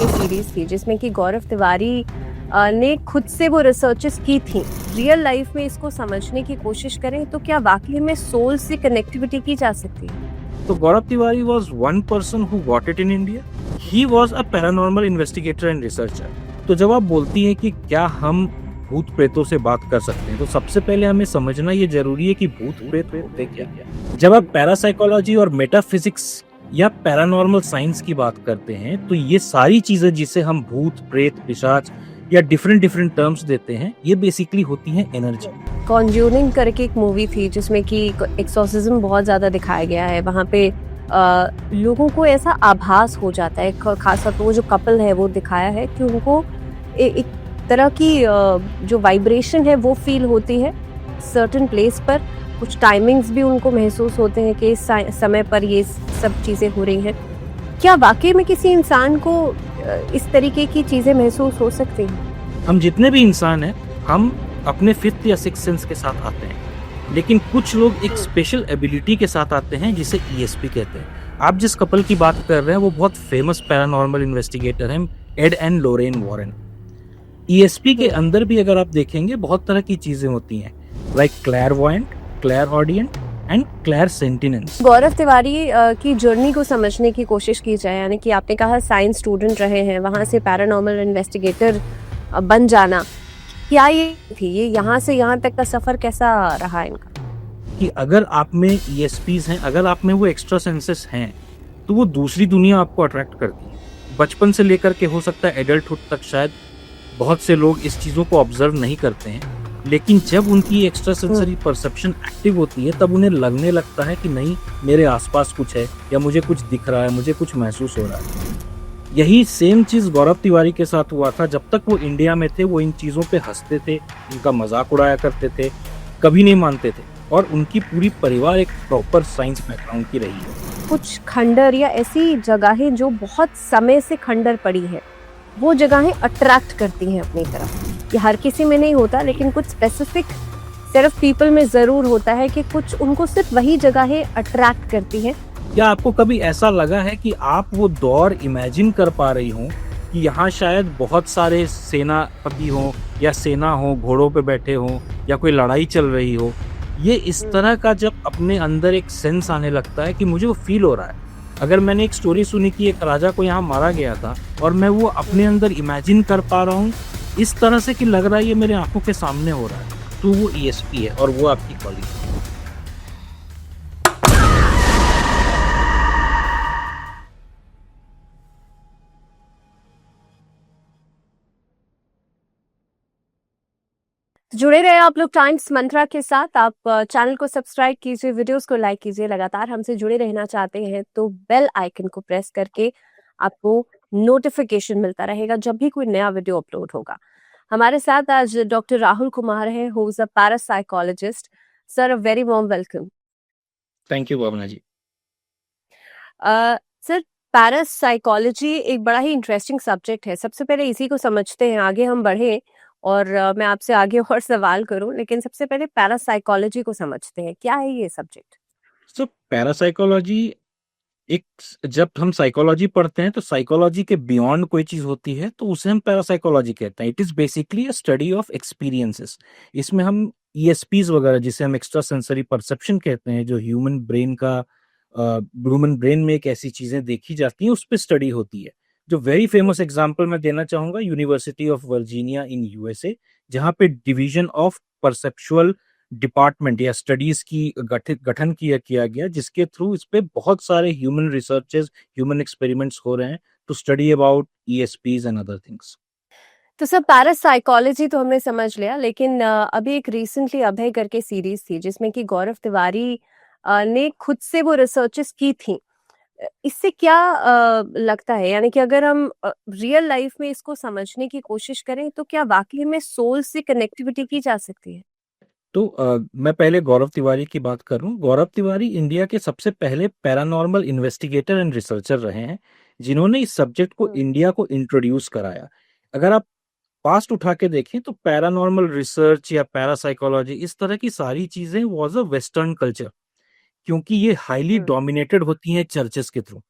करके सीरीज थी जिसमें कि गौरव तिवारी ने खुद से वो रिसर्चेस की थी। रियल लाइफ में इसको समझने की कोशिश करें तो क्या वाकई में सोल से कनेक्टिविटी की जा सकती है? So Gaurav Tiwari was one person who got it in India. He was a paranormal investigator and researcher. तो जब आप बोलती हैं कि क्या हम भूत प्रेतों से बात कर सकते हैं, तो सबसे पहले हमें समझना ये जरूरी है कि भूत प्रेत होते क्या है। जब आप पैरासाइकोलॉजी और मेटाफिजिक्स या पैरानॉर्मल साइंस की बात करते हैं, तो ये सारी चीजें जिसे हम भूत प्रेत पिशाच या डिफरेंट टर्म्स देते हैं, ये बेसिकली होती हैं एनर्जी। कॉन्ज्यूरिंग करके एक मूवी थी जिसमें कि एक्सोर्सिज्म बहुत ज्यादा दिखाया गया है। वहाँ पे लोगों को ऐसा आभास हो जाता है, खासतौर पर वो जो कपल है वो दिखाया है कि उनको एक तरह की जो वाइब्रेशन है वो फील होती है सर्टेन प्लेस पर। कुछ टाइमिंग्स भी उनको महसूस होते हैं कि इस समय पर ये सब चीज़ें हो रही हैं। क्या वाकई में किसी इंसान को इस तरीके की चीज़ें महसूस हो सकती हैं? हम जितने भी इंसान हैं, हम अपने फिफ्थ या सिक्स सेंस के साथ आते हैं, लेकिन कुछ लोग एक स्पेशल एबिलिटी के साथ आते हैं जिसे ईएसपी कहते हैं। आप जिस कपल की बात कर रहे हैं वो बहुत फेमस पैरानॉर्मल इन्वेस्टिगेटर हैं, Ed and Lorraine Warren. ESP के अंदर भी अगर आप देखेंगे बहुत तरह की चीजें होती हैं, लाइक क्लैरवॉयंट, क्लैरऑडियंट एंड क्लैरसेंटिनेंस। गौरव तिवारी की जर्नी को समझने की कोशिश की जाए, यानी कि आपने कहा साइंस स्टूडेंट रहे हैं, वहाँ से पैरानॉर्मल इन्वेस्टिगेटर बन जाना, क्या ये थी, ये यहाँ से यहाँ तक का सफर कैसा रहा इनका? कि अगर आप में ईएसपीज हैं, अगर आप में वो एक्स्ट्रा सेंसेस हैं, तो वो दूसरी दुनिया आपको अट्रैक्ट करती है। बचपन से लेकर के हो सकता है एडल्टहुड तक शायद बहुत से लोग इस चीज़ों को ऑब्जर्व नहीं करते हैं, लेकिन जब उनकी एक्स्ट्रा सेंसरी परसेप्शन एक्टिव होती है तब उन्हें लगने लगता है कि नहीं, मेरे आसपास कुछ है या मुझे कुछ दिख रहा है, मुझे कुछ महसूस हो रहा है। यही सेम चीज़ गौरव तिवारी के साथ हुआ था। जब तक वो इंडिया में थे वो इन चीज़ों पे हंसते थे, इनका मजाक उड़ाया करते थे, कभी नहीं मानते थे, और उनकी पूरी परिवार एक प्रॉपर साइंस बैकग्राउंड की रही है। कुछ खंडर या ऐसी जगहें जो बहुत समय से खंडर पड़ी है, वो जगहें अट्रैक्ट करती हैं अपनी तरफ। ये हर किसी में नहीं होता, लेकिन कुछ स्पेसिफिक सेट ऑफ पीपल में ज़रूर होता है कि कुछ उनको सिर्फ वही जगहें अट्रैक्ट करती हैं। क्या आपको कभी ऐसा लगा है कि आप वो दौर इमेजिन कर पा रही हो कि यहाँ शायद बहुत सारे सेनापति हों या सेना हो, घोड़ों पे बैठे हों या कोई लड़ाई चल रही हो? ये इस तरह का जब अपने अंदर एक सेंस आने लगता है कि मुझे वो फील हो रहा है। अगर मैंने एक स्टोरी सुनी कि एक राजा को यहाँ मारा गया था और मैं वो अपने अंदर इमेजिन कर पा रहा हूँ इस तरह से कि लग रहा है ये मेरे आंखों के सामने हो रहा है, तो वो ईएसपी है और वो आपकी कॉलिंग है। जुड़े रहे आप लोग टाइम्स मंत्रा के साथ। आप चैनल को सब्सक्राइब कीजिए, वीडियोस को लाइक कीजिए। लगातार हमसे जुड़े रहना चाहते हैं तो बेल आइकन को प्रेस करके आपको नोटिफिकेशन मिलता रहेगा जब भी कोई नया वीडियो अपलोड होगा। हमारे साथ आज डॉक्टर राहुल कुमार हैं, who is a parapsychologist. Sir, a very warm welcome. Thank you Bhavna ji. Sir, parapsychology एक बड़ा ही इंटरेस्टिंग सब्जेक्ट है। सबसे पहले इसी को समझते हैं, आगे हम बढ़े और मैं आपसे आगे और सवाल करूं, लेकिन सबसे पहले पैरासाइकोलॉजी को समझते हैं। क्या है ये सब्जेक्ट? सो पैरासाइकोलॉजी एक, जब हम साइकोलॉजी पढ़ते हैं तो साइकोलॉजी के बियॉन्ड कोई चीज होती है तो उसे हम पैरासाइकोलॉजी कहते हैं। It is basically a study of experiences. इसमें हम ईएसपीज वगैरह, जिसे हम एक्स्ट्रा सेंसरी परसेप्शन कहते हैं, जो ह्यूमन ब्रेन में एक ऐसी चीजें देखी जाती हैं, उस पर स्टडी होती है। जो वेरी फेमस एग्जांपल मैं देना चाहूंगा, university of Virginia in USA, जहाँ पे डिवीजन ऑफ परसेप्चुअल डिपार्टमेंट या स्टडीज की गठन किया गया, जिसके थ्रू इस पे बहुत सारे ह्यूमन रिसर्चेस, ह्यूमन एक्सपेरिमेंट्स हो रहे हैं to study about ESPs and other things. तो सर, पैरासाइकोलॉजी तो हमने समझ लिया, लेकिन अभी एक रिसेंटली अभय करके सीरीज थी जिसमें कि गौरव तिवारी ने खुद से वो रिसर्चेस की थी। इससे क्या लगता है, यानी कि अगर हम रियल लाइफ में इसको समझने की कोशिश करें तो क्या वाकई में सोल से कनेक्टिविटी की जा सकती है? तो मैं पहले गौरव तिवारी की बात करूं। गौरव तिवारी इंडिया के सबसे पहले पैरानॉर्मल इन्वेस्टिगेटर एंड रिसर्चर रहे हैं जिन्होंने इस सब्जेक्ट को इंडिया को इंट्रोड्यूस कराया। अगर आप पास्ट उठा के देखें तो पैरानॉर्मल रिसर्च या पैरासाइकोलॉजी, इस तरह की सारी चीजें वाज अ वेस्टर्न कल्चर, क्योंकि ये हाईली डोमिनेटेड होती हैं चर्चेस के थ्रू।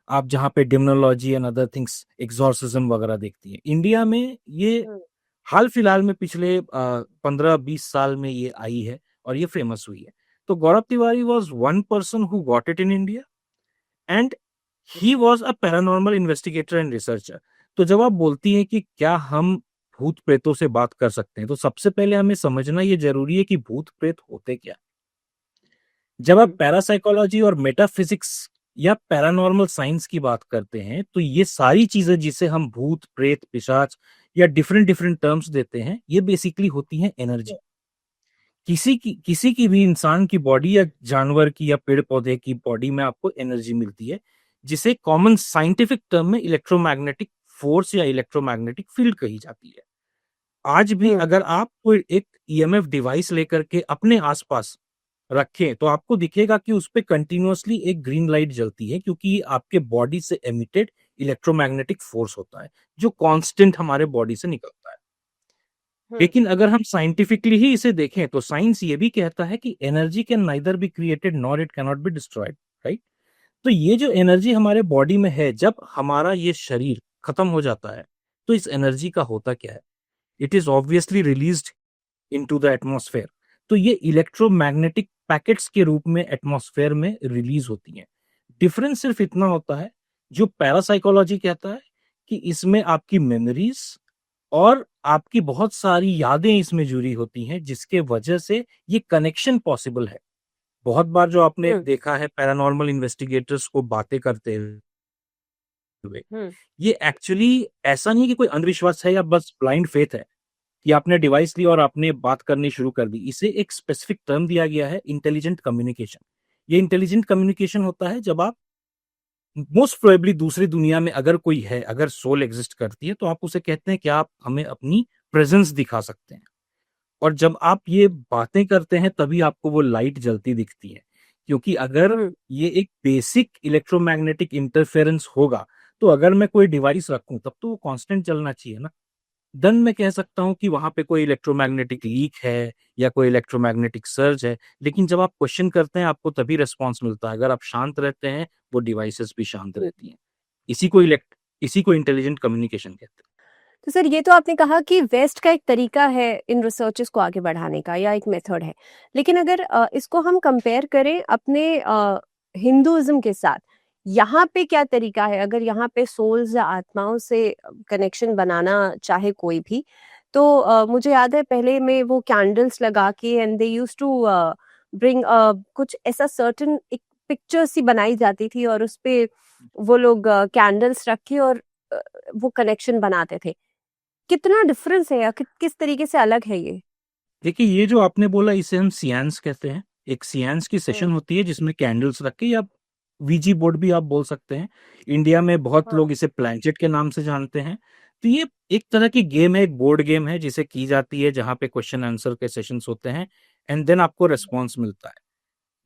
आप जहाँ पे डिमनोलॉजी एंड अदर थिंग्स एग्जॉर्सिज्म वगैरह देखती हैं। इंडिया में ये हुँ, हाल फिलहाल में पिछले 15-20 साल में ये आई है और ये फेमस हुई है। तो Gaurav Tiwari was one person who got it in India and he was a paranormal investigator and researcher. तो जब आप बोलती हैं कि क्या हम भूत-प्रेतों से बात कर सकते हैं, तो सबसे पहले हमें समझना ये ज़रूरी है कि भूत-प्रेत होते क्या हैं? जब आप हुँ, पैरासाइकोलॉजी और मेटाफिजिक्स या पैरानॉर्मल साइंस की बात करते हैं, तो ये सारी चीज़ें जिसे हम भूत, प्रेत, पिशाच या डिफरेंट डिफरेंट टर्म्स देते हैं, ये बेसिकली होती हैं एनर्जी। किसी की भी इंसान की बॉडी या जानवर की या पेड़-पौधे की बॉडी में आपको एनर्जी मिलती है, जिसे कॉमन साइंटिफिक टर्म में इलेक्ट्रोमैग्नेटिक फोर्स या इलेक्ट्रोमैग्नेटिक फील्ड कही जाती है। आज भी हुँ, अगर आप कोई एक ईएमएफ डिवाइस लेकर के अपने आस-पास रखें, तो आपको दिखेगा कि उसपे कंटीन्यूअसली एक ग्रीन लाइट जलती है, क्योंकि ये आपके बॉडी से एमिटेड इलेक्ट्रोमैग्नेटिक फोर्स होता है, जो कांस्टेंट हमारे बॉडी से निकलता है। हुँ, लेकिन अगर हम साइंटिफिकली ही इसे देखें, तो साइंस ये भी कहता है कि energy can neither be created nor it can not be destroyed, right? तो ये जो एनर्जी हमारे बॉडी में है, जब हमारा ये शरीर खत्म हो जाता है, तो इस एनर्जी का होता क्या है? It is obviously released into the atmosphere. तो ये इलेक्ट्रोमैग्नेटिक पैकेट्स के रूप में एटमॉस्फेयर में रिलीज़ होती हैं। डिफरेंस सिर्फ इतना होता है, जो पैरासाइकोलॉजी कहता है कि इसमें आपकी मेमोरीज़ और आपकी बहुत सारी यादें इसमें जुड़ी होती हैं, जिसके वजह से ये कनेक्शन पॉसिबल है। बहुत बार जो आपने हुँ, देखा है पैरानॉर्मल इन्वेस्टिगेटर्स को बातें करते हुए, हुँ, ये एक्चुअली ऐसा नहीं है कि कोई अंधविश्वास है या बस ब्लाइंड फेथ है कि आपने डिवाइस ली और आपने बात करनी शुरू कर दी। इसे एक स्पेसिफिक टर्म दिया गया है, इंटेलिजेंट कम्युनिकेशन। ये इंटेलिजेंट कम्युनिकेशन होता है जब आप मोस्ट प्रोबेबली दूसरी दुनिया में अगर कोई है, अगर सोल एग्जिस्ट करती है, तो आप उसे कहते हैं कि आप हमें अपनी प्रेज़ेंस दिखा सकते हैं। और जब आप ये बातें करते हैं, तभी आपको वो लाइट जलती दिखती है। क्योंकि अगर हुँ, ये एक बेसिक इलेक्ट्रोमैग्नेटिक इंटरफेरेंस होगा, तो अगर मैं कोई डिवाइस रखूँ, तब तो वो कांस्टेंट चलना चाहिए ना। देन मैं कह सकता हूँ कि वहाँ पे कोई इलेक्ट्रोमैग्नेटिक लीक है या कोई इलेक्ट्रोमैग्नेटिक सर्ज है। लेकिन जब आप क्वेश्चन करते हैं, आपको तभी रिस्पॉन्स मिलता है। अगर आप शांत रहते हैं, वो डिवाइसेज़ भी शांत हुँ। रहती हैं। इसी को इंटेलिजेंट कम्युनिकेशन कहते हैं। तो सर ये तो आपने कहा कि वेस्ट का एक तरीका है इन रिसर्चेस को आगे बढ़ाने का या एक मेथड है। लेकिन अगर इसको हम कंपेयर करें अपने हिंदुइज़्म के साथ, यहाँ पे क्या तरीका है? अगर यहाँ पे सोल्स या आत्माओं से कनेक्शन बनाना चाहे कोई भी, तो मुझे याद है पहले में वो कैंडल्स लगा के and they used to bring कुछ ऐसा सर्टेन एक पिक्चर सी बनाई जाती थी और उसपे वो लोग कैंडल्स रख के और अ, वो कनेक्शन बनाते थे। कितना डिफरेंस है या किस तरीके से अलग है ये? देखिए, ये जो आपने बोला इसे हम सिएंस कहते हैं। एक सिएंस की हुँ, सेशन होती है जिसमें कैंडल्स रख के या वीजी बोर्ड भी आप बोल सकते हैं। इंडिया में बहुत हाँ। लोग इसे प्लैंचेट के नाम से जानते हैं। तो ये एक तरह की गेम है, एक बोर्ड गेम है जिसे की जाती है जहाँ पे क्वेश्चन आंसर के सेशंस होते हैं एंड देन आपको रिस्पॉन्स मिलता है।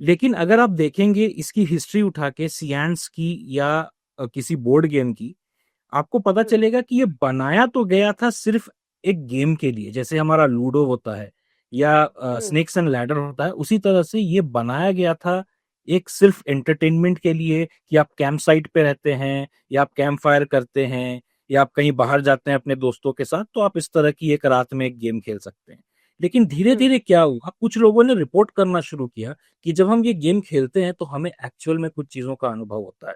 लेकिन अगर आप देखेंगे इसकी हिस्ट्री उठा के सिएंस की या किसी बोर्ड गेम की, आपको पता हुँ, चलेगा कि ये बनाया तो गया था सिर्फ एक गेम के लिए, जैसे हमारा लूडो होता है या हुँ, स्नेक्स एंड लैडर होता है, उसी तरह से ये बनाया गया था एक सिर्फ एंटरटेनमेंट के लिए कि आप कैंप साइट पे रहते हैं या आप कैंप फायर करते हैं या आप कहीं बाहर जाते हैं अपने दोस्तों के साथ, तो आप इस तरह की एक रात में एक गेम खेल सकते हैं। लेकिन हुँ, धीरे-धीरे क्या हुआ, कुछ लोगों ने रिपोर्ट करना शुरू किया कि जब हम ये गेम खेलते हैं, तो हमें एक्चुअल में कुछ चीज़ों का अनुभव होता है।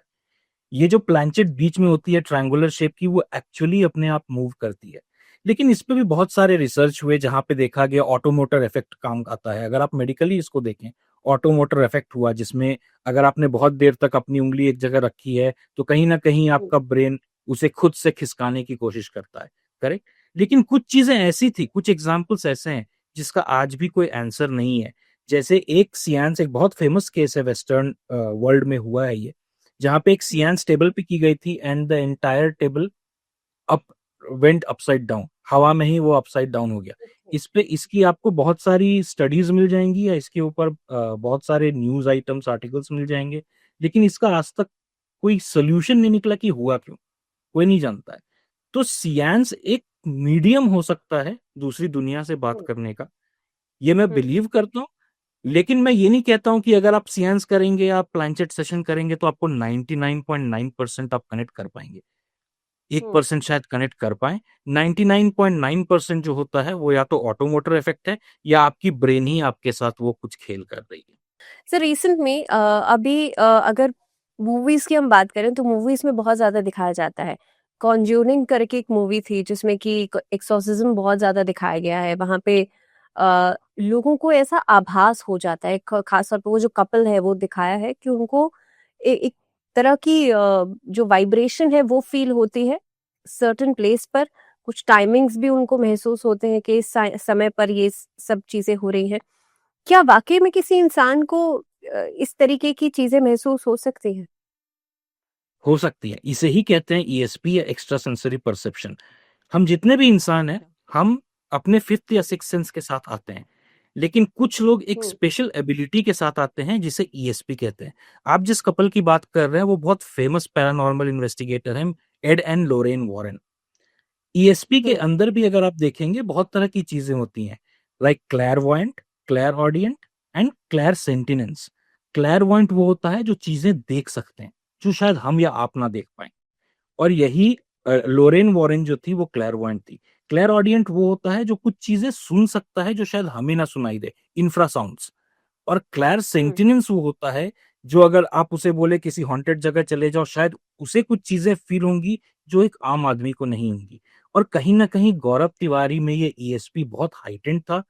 ये जो प्लैंचेट बीच में होती है ट्रायंगुलर शेप की, वो एक्चुअली अपने आप मूव करती है। लेकिन इस पे भी बहुत सारे रिसर्च हुए जहाँ पे देखा गया ऑटोमोटर इफ़ेक्ट काम आता है। अगर आप मेडिकली इसको देखें, ऑटोमोटर इफ़ेक्ट हुआ जिसमें अगर आपने बहुत देर तक अपनी उँगली एक जगह रखी है, तो कहीं न कहीं हुँ, आपका ब्रेन उसे खुद से खिसकाने की कोशिश करता है, करेक्ट? लेकिन कुछ चीज़ें ऐसी थी, कुछ एग्ज़ाम्पल्स ऐसे हैं जिसका आज भी कोई आंसर नहीं है। जैसे एक सिएंस एक बहुत फेमस केस है वेस्टर्न वर्ल्ड में हुआ है ये। जहाँ पे एक हुँ, सिएंस टेबल पे की गई थी and the entire table up went upside down, हवा में ही वो अपसाइड डाउन हो गया। ओके। इस पे इसकी आपको बहुत सारी स्टडीज़ मिल जाएँगी या इसके ऊपर बहुत सारे न्यूज़ आइटम्स, आर्टिकल्स मिल जाएँगे, लेकिन इसका आज तक कोई सॉल्यूशन नहीं निकला कि हुआ क्यों? कोई नहीं जानता है। तो सिएंस एक मीडियम हो सकता है दूसरी दुनिया से बात हुँ, करने का, ये मैं हुँ, बिलीव करता हूँ। लेकिन मैं ये नहीं कहता हूँ कि अगर आप सियांस करेंगे, आप प्लानचेट सेशन करेंगे तो आपको 99.9% आप कनेक्ट कर पाएँगे। हुँ। 1% शायद कनेक्ट कर पाएँ। 99.9% जो होता है वो या तो ऑटो मोटर इफ़ेक्ट है या आपकी ब्रेन ही आपके साथ वो कुछ खेल कर रही है। सर रिसेंट में अभी अगर मूवीज़ की हम बात करें तो मूवीज़ में बहुत ज़्यादा दिखाया जाता है। कॉन्ज्यूरिंग करके एक मूवी थी जिसमें कि एक्सॉर्सिज़्म बहुत ज़्यादा दिखाया गया है। वहाँ पे लोगों को ऐसा आभास हो जाता है ख़ास तौर पे वो जो कपल है वो दिखाया है कि उनको एक तरह की जो वाइब्रेशन है वो फ़ील होती है सर्टेन प्लेस पर। कुछ टाइमिंग्स भी उनको महसूस होते हैं कि इस समय पर ये सब चीज़ें हो रही हैं। क्या वाक़ई में किसी इंसान को इस तरीके की चीज़ें महसूस हो सकती हैं? हो सकती है। इसे ही कहते हैं ईएसपी या एक्स्ट्रा सेंसरी परसेप्शन। हम जितने भी इंसान हैं, हम अपने 5th या 6th सेंस के साथ आते हैं। लेकिन कुछ लोग एक हुँ, स्पेशल एबिलिटी के साथ आते हैं जिसे ईएसपी कहते हैं। आप जिस कपल की बात कर रहे हैं वो बहुत फेमस पैरानॉर्मल इन्वेस्टिगेटर हैं, Ed and Lorraine Warren. ESP के हुँ, अंदर भी अगर आप देखेंगे बहुत तरह की चीज़ें होती हैं, लाइक क्लैरवॉयंट, क्लैरऑडियंट एंड क्लैरसेंटिनेंस। क्लैरवॉयंट वो होता है जो चीज़ें देख सकते हैं, जो शायद हम या आप ना देख पाएँ। और यही लोरेन वॉरेन जो थी वो क्लैरवॉयंट थी। क्लैरऑडियंट वो होता है जो कुछ चीज़ें सुन सकता है जो शायद हमें ना सुनाई दे, इंफ्रासाउंड्स। और हुँ, क्लैरसेंटिनेंस वो होता है जो अगर आप उसे बोले किसी हॉन्टेड जगह चले जाओ शायद उसे कुछ चीज़ें फ़ील होंगी जो एक आम आदमी को नहीं होंगी। और कहीं न कहीं गौरव तिवारी में ये ईएसपी बहुत हाइटेंड था,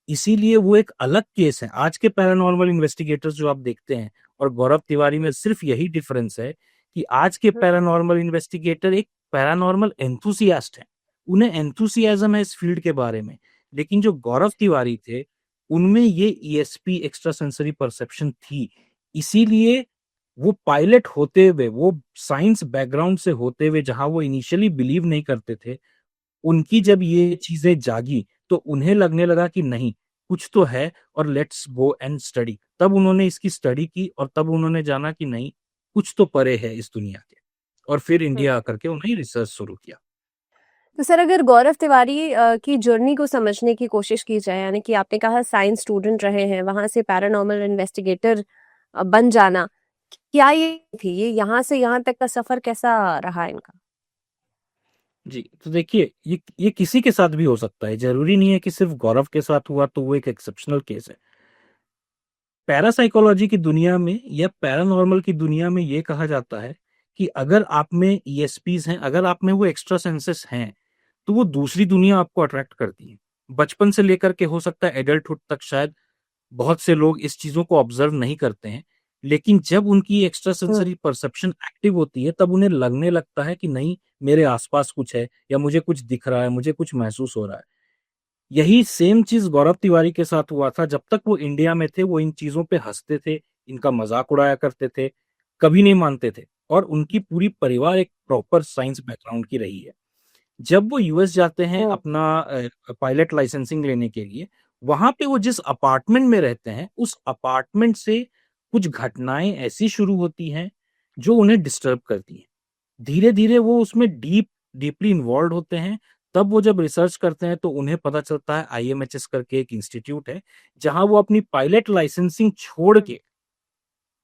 इसीलिए वो एक अलग केस है। आज के पैरानॉर्मल इन्वेस्टिगेटर्स जो आप देखते हैं और गौरव तिवारी में सिर्फ़ यही डिफ़रेंस है कि आज के हुँ, पैरानॉर्मल इन्वेस्टिगेटर एक पैरानॉर्मल एंथुसियास्ट हैं। उन्हें एंथुसियाज़्म है इस फ़ील्ड के बारे में। लेकिन जो गौरव तिवारी थे, उनमें ये ईएसपी एक्स्ट्रा सेंसरी परसेप्शन थी। इसीलिए वो पायलट होते हुए, वो साइंस बैकग्राउंड से होते हुए जहाँ वो इनिशियली बिलीव नहीं करते थे, उनकी हुँ, जब ये चीज़ें जागी, तो उन्हें लगने लगा कि नहीं, कुछ तो है और लेट्स गो एंड स्टडी। तब उन्होंने इसकी स्टडी की और तब उन्होंने जाना कि नहीं, कुछ तो परे है इस दुनिया के और फिर हुँ। इंडिया आकर के उन्हें रिसर्च शुरू किया। तो सर अगर गौरव तिवारी की जर्नी को समझने की कोशिश की जाए यानी कि आपने कहा साइंस स्टूडेंट रहे हैं, वहाँ से पैरानॉर्मल इन्वेस्टिगेटर बन जाना, क्या ये थी? ये यहाँ से यहाँ तक का सफ़र कैसा रहा इनका? जी, तो देखिए ये किसी के साथ भी हो सकता है, ज़रूरी नहीं है कि सिर्फ़ गौरव के साथ हुआ तो वो एक एक्सेप्शनल केस है। पैरासाइकोलॉजी की दुनिया में या पैरानॉर्मल की दुनिया में ये कहा जाता है कि अगर आप में ईएसपीज़ हैं, अगर आप में वो एक्स्ट्रा सेंसेस हैं, तो वो दूसरी दुनिया आपको अट्रैक्ट करती है। बचपन से लेकर के हो सकता है एडल्टहुड तक शायद बहुत से लोग इस चीज़ों को ऑब्ज़र्व नहीं करते हैं, लेकिन जब उनकी एक्स्ट्रा हुँ, सेंसरी परसेप्शन एक्टिव होती है, तब उन्हें लगने लगता है कि नहीं, मेरे आस-पास कुछ है या मुझे कुछ दिख रहा है, मुझे कुछ महसूस हो रहा है। यही सेम चीज़ गौरव तिवारी के साथ हुआ था, जब तक वो इंडिया में थे, वो इन चीज़ों पे हँसते थे, इनका मज़ाक उड़ाया करते थे, कभी नहीं मानते थे और उनकी पूरी परिवार एक प्रॉपर साइंस बैकग्राउंड की रही है। जब वो यूएस जाते हैं हुँ, अपना पायलट लाइसेंसिंग लेने के लिए, वहाँ पे वो जिस अपार्टमेंट में रहते हैं, उस अपार्टमेंट से कुछ घटनाएँ ऐसी शुरू होती हैं, जो उन्हें डिस्टर्ब करती हैं। धीरे-धीरे वो उसमें डीपली इन्वॉल्व्ड होते हैं, तब वो जब रिसर्च करते हैं, तो उन्हें पता चलता है आईएमएचएस करके एक इंस्टीट्यूट है, जहाँ वो अपनी पायलट लाइसेंसिंग छोड़ हुँ, के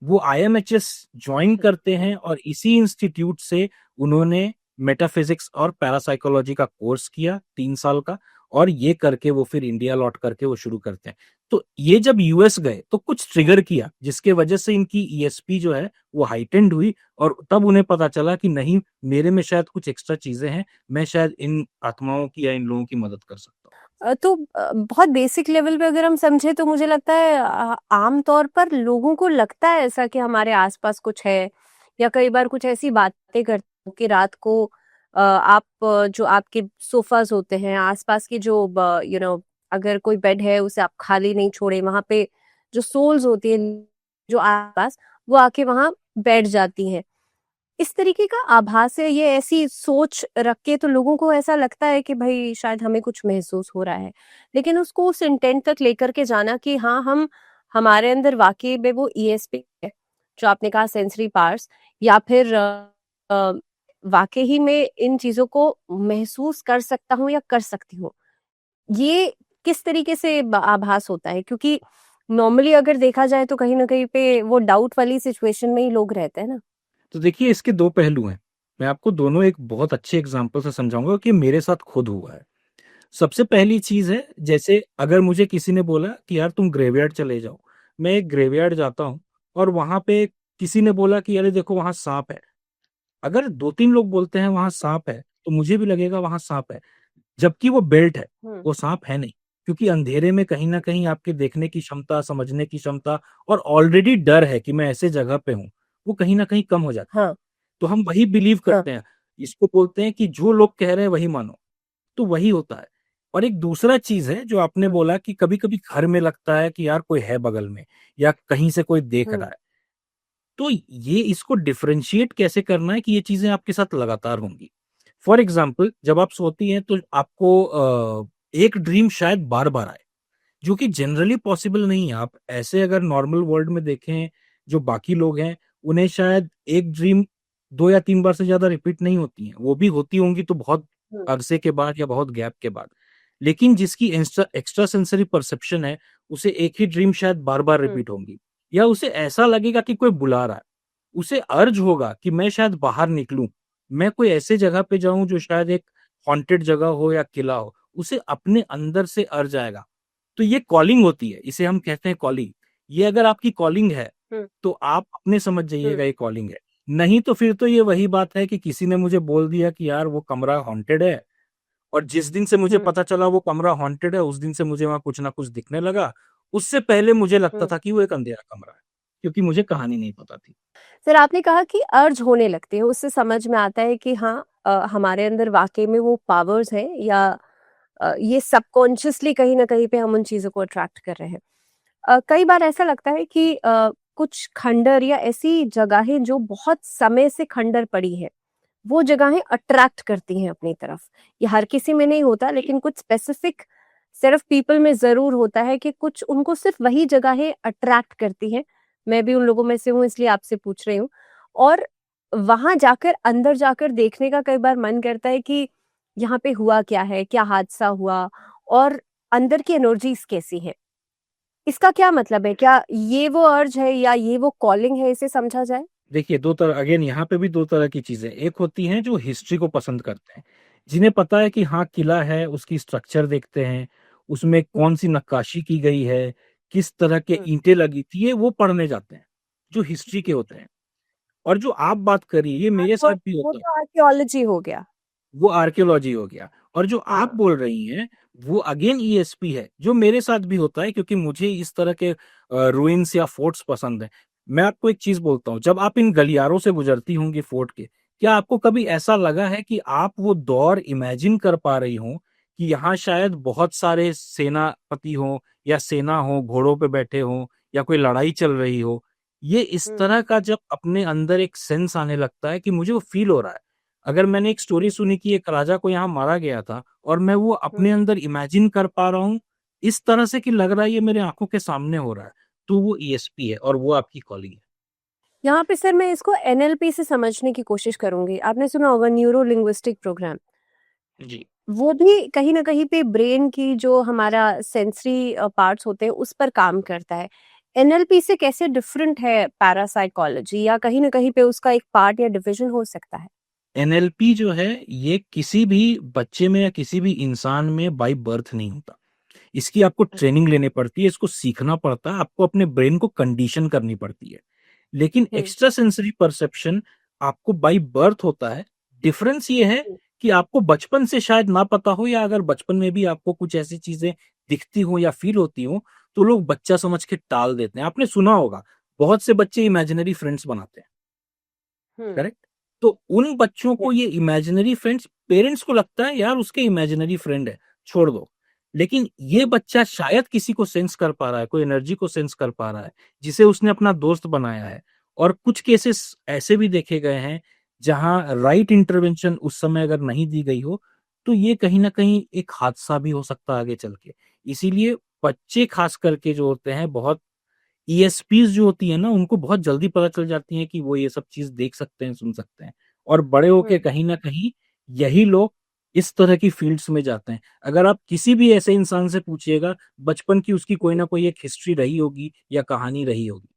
वो आईएमएचएस जॉइन हुँ। करते हैं और इसी इंस्टीट्यूट से उन्होंने मेटाफिज़िक्स और पैरासाइकोलॉजी का कोर्स किया 3 साल का और ये करके वो फिर इंडिया लौट करके वो शुरू करते हैं। तो ये जब यूएस गए तो कुछ ट्रिगर किया जिसके वजह से इनकी ईएसपी जो है वो हाइटेंड हुई और तब उन्हें पता चला कि नहीं मेरे में शायद कुछ एक्स्ट्रा चीज़ें हैं, मैं शायद इन आत्माओं की या इन लोगों की मदद कर सकता हूँ। तो बहुत बेसिक लेवल पे अगर हम समझे तो मुझे लगता है आम तौर पर लोगों को लगता है ऐसा कि हमारे आसपास कुछ है या कई बार कुछ ऐसी बातें करते हो कि रात को आप जो आपके सोफाज होते हैं आसपास की जो अगर कोई बेड है उसे आप खाली नहीं छोड़े वहां पे जो सोल्स होती है जो आसपास वो आके वहां बैठ जाती हैं इस तरीके का आभास है ये ऐसी सोच रख के तो लोगों को ऐसा लगता है कि भाई शायद हमें कुछ महसूस हो रहा है। लेकिन उसको उस इंटेंट तक लेकर के जाना कि हाँ, हम हमारे अंदर वाक़ई में वो ईएसपी है, जो आपने कहा सेंसरी पावर्स या फिर अ, वाक़ई ही में इन चीज़ों को महसूस कर सकता हूँ या कर सकती हूँ। ये किस तरीके से आभास होता है? क्योंकि नॉर्मली अगर देखा जाए तो कहीं न कहीं पे वो डाउट वाली सिचुएशन में ही लोग रहते हैं ना। तो देखिए इसके 2 पहलू हैं। मैं आपको दोनों एक बहुत अच्छे एग्ज़ाम्पल से समझाऊँगा कि मेरे साथ खुद हुआ है। सबसे पहली चीज़ है, जैसे अगर मुझे किसी ने बोला कि यार तुम ग्रेवयार्ड चले जाओ, मैं एक ग्रेवयार्ड जाता हूँ और वहाँ पे किसी ने बोला कि अरे देखो वहाँ साँप है। अगर 2-3 लोग बोलते हैं वहाँ साँप है, तो मुझे भी लगेगा वहाँ साँप है, जबकि वो बेल्ट है, हुँ, वो साँप है नहीं। क्योंकि अंधेरे में कहीं न कहीं आपके देखने की क्षमता, समझने की क्षमता और ऑलरेडी डर है कि मैं ऐसे जगह पे हूँ, वो कहीं न कहीं कम हो जाती है। हाँ, तो हम वही बिलीव हाँ, करते हैं। इसको बोलते हैं कि जो लोग कह रहे हैं वही मानो, तो वही होता है। और एक दूसरा चीज़ है जो आपने हुँ, बोला कि कभी-कभी घर में लगता है कि यार कोई है बगल में या कहीं से कोई देख हुँ, रहा है। तो ये इसको डिफरेंशिएट कैसे करना है कि ये चीज़ें आपके साथ लगातार होंगी। फॉर एग्ज़ाम्पल जब आप सोती हैं तो आपको एक ड्रीम शायद बार-बार आए, जो कि जनरली पॉसिबल नहीं है। आप ऐसे अगर नॉर्मल वर्ल्ड में देखें, जो बाकी लोग हैं, उन्हें शायद एक ड्रीम 2 या 3 बार से ज़्यादा रिपीट नहीं होती हैं। वो भी होती होंगी तो बहुत हुँ, अरसे के बाद या बहुत गैप के बाद। लेकिन जिसकी एक्स्ट्रा सेंसरी परसेप्शन है, उसे एक ही ड्रीम शायद बार-बार हुँ, रिपीट होंगी या उसे ऐसा लगेगा कि कोई बुला रहा है। उसे अर्ज होगा कि मैं शायद बाहर निकलूँ, मैं कोई ऐसे जगह पे जाऊँ जो शायद एक हॉन्टेड जगह हो या किला हो। उसे अपने अंदर से अर्ज आएगा। तो ये कॉलिंग होती है, इसे हम कहते हैं कॉलिंग। ये अगर आपकी कॉलिंग है, हुँ, तो आप अपने समझ हुँ, जाइएगा ये कॉलिंग है। नहीं तो फिर तो ये वही बात है कि किसी ने मुझे बोल दिया कि यार वो कमरा हॉन्टेड है और जिस दिन से मुझे हुँ, पता चला वो कमरा हॉन्टेड है, उस दिन से मुझे वहाँ कुछ ना कुछ दिखने लगा। उससे पहले मुझे लगता हुँ। था कि वो एक अंधेरा कमरा है, क्योंकि मुझे कहानी नहीं पता थी। सर आपने कहा कि अर्ज होने लगती है, उससे समझ में आता है कि हाँ हमारे अंदर वाक़ई में वो पावर्स हैं या ये सबकॉन्शियसली कहीं न कहीं पे हम उन चीज़ों को अट्रैक्ट कर रहे हैं। कई बार ऐसा लगता है कि कुछ खंडर या ऐसी जगहें जो बहुत समय से खंडर पड़ी हैं, वो जगहें अट्रैक्ट करती हैं अपनी तरफ। ये हर किसी में नहीं होता लेकिन कुछ स्पेसिफिक सेट ऑफ पीपल में ज़रूर होता है कि कुछ उनको सिर्फ़ वही जगहें अट्रैक्ट करती हैं। मैं भी उन लोगों में से हूँ इसलिए आपसे पूछ रही हूँ। और वहाँ जाकर अंदर जाकर देखने का कई बार मन करता है कि यहाँ पे हुआ क्या है? क्या हादसा हुआ? और अंदर की एनर्जीज़ कैसी हैं? इसका क्या मतलब है? क्या ये वो अर्ज है या ये वो कॉलिंग है इसे समझा जाए? देखिए 2 तरह अगेन यहाँ पे भी 2 तरह की चीज़ें, एक होती हैं जो हिस्ट्री को पसंद करते हैं, जिन्हें पता है कि हाँ, किला है, उसकी स्ट्रक्चर देखते हैं, उसमें हुँ, कौन-सी नक्काशी की गई है, किस तरह के हुँ। ईंटें लगी थी, ये वो पढ़ने जाते हैं, जो हिस्ट्री के होते हैं। और जो आप बात कर रही है, ये हाँ, मेरे तो साथ भी वो होता है। तो आर्कियोलॉजी हो गया। वो आर्कियोलॉजी हो गया और जो आप हाँ। बोल रही हैं, वो अगेन ईएसपी है, जो मेरे साथ भी होता है क्योंकि मुझे इस तरह के रुइन्स या फोर्ट्स पसंद हैं। मैं आपको एक चीज़ बोलता हूँ, जब आप इन गलियारों से गुज़रती होंगी फोर्ट के, क्या आपको कभी ऐसा लगा है कि आप वो दौर इमेजिन कर पा रही हों कि यहाँ शायद बहुत सारे सेनापति हों या सेना हो, घोड़ों पे बैठे हों या कोई लड़ाई चल रही हो? ये इस हुँ, तरह का जब अपने अंदर एक सेंस आने लगता है कि मुझे वो फ़ील हो रहा है। अगर मैंने एक स्टोरी सुनी कि एक राजा को यहाँ मारा गया था और मैं वो हुँ। अपने अंदर इमेजिन कर पा रहा हूँ, इस तरह से कि लग रहा है ये मेरे आँखों के सामने हो रहा है, तो वो ईएसपी है और वो आपकी कॉलिंग है। यहाँ पे सर मैं इसको एनएलपी से समझने की कोशिश करूँगी। आपने सुना होगा न्यूरो लिंग्विस्टिक प्रोग्राम। जी। वो भी कहीं न कहीं पे ब्रेन की जो हमारा सेंसरी पार्ट्स होते हैं उस पर काम करता है। एनएलपी से कैसे डिफरेंट है पैरासाइकोलॉजी या कहीं न कहीं पे उसका एक पार्ट या डिवीज़न हो सकता है? एनएलपी जो है, ये किसी भी बच्चे में या किसी भी इंसान में बाय बर्थ नहीं होता। इसकी आपको ट्रेनिंग लेनी पड़ती है, इसको सीखना पड़ता है, आपको अपने ब्रेन को कंडीशन करनी पड़ती है। लेकिन हुँ, एक्स्ट्रा सेंसरी परसेप्शन आपको बाय बर्थ होता है। डिफरेंस ये है हुँ, कि आपको बचपन से शायद ना पता हो या अगर बचपन में भी आपको कुछ ऐसी चीज़ें दिखती हो या फ़ील होती हो, तो लोग बच्चा समझ के टाल देते हैं। आपने सुना होगा, बहुत से बच्चे इमेजिनरी फ्रेंड्स बनाते हैं, हुँ, करेक्ट? तो उन बच्चों को यस। ये इमेजिनरी फ्रेंड्स पेरेंट्स को लगता है यार उसके इमेजिनरी फ्रेंड है, छोड़ दो। लेकिन ये हुँ, बच्चा शायद किसी को सेंस कर पा रहा है, कोई एनर्जी को सेंस कर पा रहा है, जिसे उसने अपना दोस्त बनाया है। और कुछ केसेस ऐसे भी देखे गए हैं, जहाँ राइट इंटरवेंशन उस समय अगर नहीं दी गई हो, तो ये कहीं न कहीं एक हादसा भी हो सकता है आगे चल के। इसीलिए बच्चे खास करके जो होते हैं बहुत ईएसपीज़ जो होती है ना, उनको बहुत जल्दी पता चल जाती है कि वो ये सब चीज़ देख सकते हैं, सुन सकते हैं और बड़े होके हुँ। कहीं न कहीं यही लोग इस तरह की फील्ड्स में जाते हैं। अगर आप किसी भी ऐसे इंसान से पूछिएगा, बचपन की उसकी कोई ना कोई एक हिस्ट्री रही होगी या कहानी रही होगी।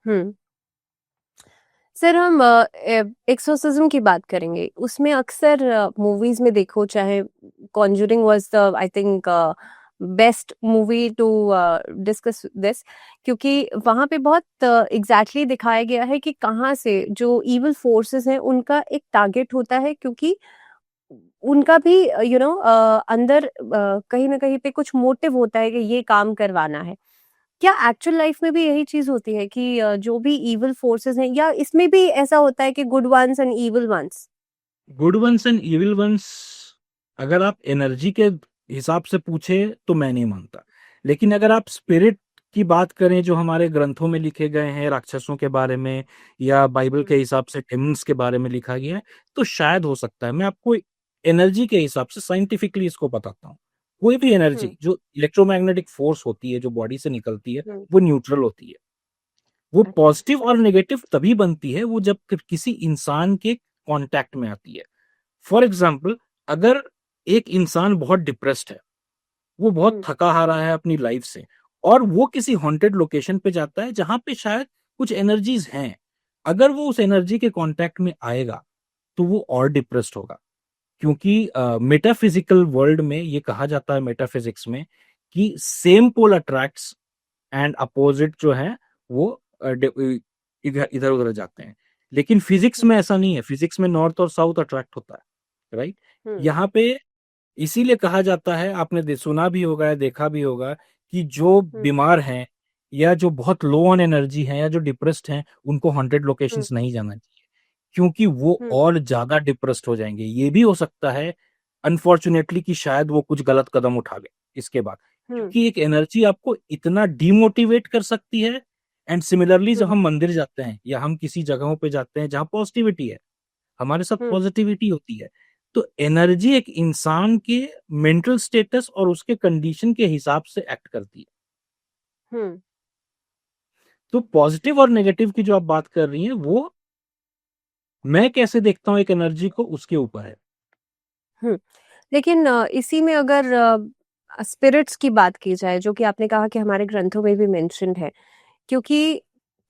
हुँ। सर हम एक्सोर्सिज्म की बात करेंगे। उसमें अक्सर मूवीज़ में देखो, चाहे Conjuring was the I think best movie two discuss this, क्योंकि वहाँ पे बहुत एग्ज़ैक्टली दिखाया गया है कि कहाँ से जो इविल फोर्सेस हैं उनका एक टारगेट होता है, क्योंकि उनका भी अंदर कहीं न कहीं पे कुछ मोटिव होता है कि ये काम करवाना है। क्या एक्चुअल लाइफ में भी यही चीज़ होती है कि जो भी इविल फोर्सेस हैं, या इसमें भी ऐसा होता है कि good ones and evil ones? Good ones and evil ones, अगर आप एनर्जी के हिसाब से पूछे तो मैं नहीं मानता। लेकिन अगर आप स्पिरिट की बात करें जो हमारे ग्रंथों में लिखे गए हैं राक्षसों के बारे में या बाइबल के हुँ, हिसाब से डेमन्स के बारे में लिखा गया है, तो शायद हो सकता है। मैं आपको एनर्जी के हिसाब से साइंटिफिकली इसको बताता हूँ। कोई भी हुँ, एनर्जी जो इलेक्ट्रोमैग्नेटिक फोर्स होती है, जो बॉडी से निकलती है, हुँ, वो न्यूट्रल होती है। वो अच्छा। पॉजिटिव और नेगेटिव तभी बनती है वो जब किसी इंसान के कांटेक्ट में आती है। फॉर एग्जाम्पल, अगर एक इंसान बहुत डिप्रेस्ड है, वो बहुत हुँ, थका हारा है अपनी लाइफ से, और वो किसी हॉन्टेड लोकेशन पे जाता है जहां पे शायद कुछ एनर्जीज हैं। अगर वो उस एनर्जी के कांटेक्ट में आएगा तो वो और डिप्रेस्ड होगा, क्योंकि मेटाफिजिकल वर्ल्ड में ये कहा जाता है, मेटाफिजिक्स में, कि same pole attracts and opposite जो है वो इधर इधर उधर जाते हैं। लेकिन फिजिक्स हुँ, में ऐसा नहीं है। फिजिक्स में नॉर्थ और साउथ अट्रैक्ट होता है, राइट? हुँ, यहाँ पे इसीलिए कहा जाता है, आपने सुना भी होगा या देखा भी होगा, कि जो हुँ, बीमार हैं या जो बहुत लो ऑन एनर्जी हैं या जो डिप्रेस्ड हैं, उनको हॉन्टेड हुँ, लोकेशंस नहीं जाना चाहिए, क्योंकि वो हुँ, और ज्यादा डिप्रेस्ड हो जाएंगे। ये भी हो सकता है अनफॉर्चुनेटली कि शायद वो कुछ गलत कदम उठा ले इसके बाद, हुँ, क्योंकि एक एनर्जी आपको इतना डिमोटिवेट कर सकती है। एंड सिमिलरली जब हुँ, हम मंदिर जाते हैं या हम किसी जगहों पे जाते हैं जहाँ पॉजिटिविटी है, हमारे साथ हुँ, पॉजिटिविटी होती है, तो एनर्जी एक इंसान के मेंटल स्टेटस और उसके कंडीशन के हिसाब से एक्ट करती है। हुँ, तो पॉजिटिव और नेगेटिव की जो आप बात कर रही हैं, वो मैं कैसे देखता हूँ एक एनर्जी को, उसके ऊपर है। हुँ। लेकिन इसी में अगर स्पिरिट्स की बात की जाए, जो कि आपने कहा कि हमारे ग्रंथों में भी मेंशन्ड है, क्योंकि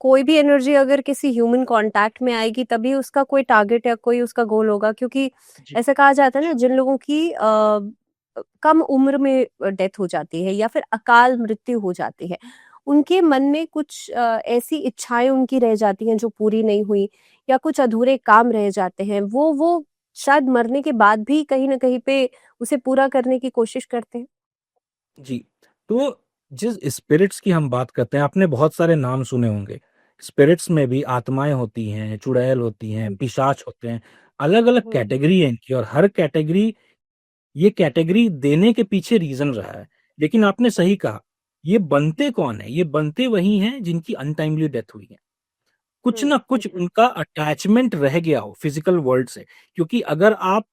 कोई भी एनर्जी अगर किसी ह्यूमन कांटेक्ट में आएगी तभी उसका कोई टारगेट या कोई उसका गोल होगा, क्योंकि जी। ऐसा कहा जाता है ना, जिन लोगों की कम उम्र में डेथ हो जाती है या फिर अकाल मृत्यु हो जाती है, उनके मन में कुछ ऐसी इच्छाएं उनकी रह जाती हैं जो पूरी नहीं हुई, या कुछ अधूरे काम रह जाते हैं, वो शायद मरने के बाद भी कहीं ना कहीं पे उसे पूरा करने की कोशिश करते हैं। जी। तो जिस स्पिरिट्स की हम बात करते हैं, आपने बहुत सारे नाम सुने होंगे। स्पिरिट्स में भी आत्माएँ होती हैं, चुड़ैल होती हैं, हम्म, पिशाच होते हैं। अलग-अलग हम्म, कैटेगरी है इनकी, और हर कैटेगरी, ये कैटेगरी देने के पीछे रीज़न रहा है। लेकिन आपने सही कहा, ये बनते कौन हैं? ये बनते वही हैं जिनकी अनटाइमली डेथ हुई है। कुछ हम्म, ना कुछ उनका अटैचमेंट रह गया हो फिजिकल वर्ल्ड से। क्योंकि अगर आप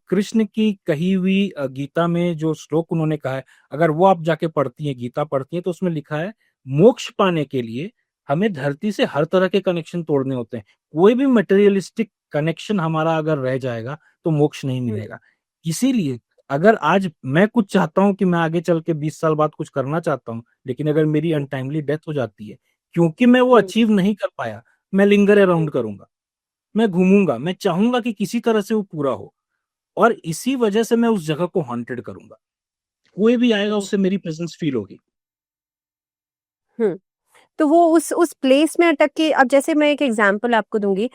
कृष्ण की कही हुई गीता में जो श्लोक उन्होंने कहा है, अगर वो आप जाके पढ़ती हैं, गीता पढ़ती हैं, तो उसमें लिखा है, मोक्ष पाने के लिए हमें धरती से हर तरह के कनेक्शन तोड़ने होते हैं। कोई भी मटेरियलिस्टिक कनेक्शन हमारा अगर रह जाएगा तो मोक्ष नहीं हम्म, मिलेगा। इसीलिए अगर आज मैं कुछ चाहता हूँ कि मैं आगे चल के 20 साल बाद कुछ करना चाहता हूँ, लेकिन अगर मेरी हम्म, अनटाइमली डेथ हो जाती है, क्योंकि मैं वो हम्म, अचीव नहीं कर पाया, मैं लिंगर हम्म, अराउंड करूँगा, मैं घूमूँगा, मैं चाहूँगा कि किसी तरह से वो पूरा हो, और इसी वजह से मैं उस जगह को हॉन्टेड करूँगा। कोई भी आएगा, अच्छा। उससे मेरी प्रेज़ेंस फ़ील होगी। हम्म। तो वो उस प्लेस में अटक के, अब जैसे मैं एक एग्जांपल आपको दूंगी,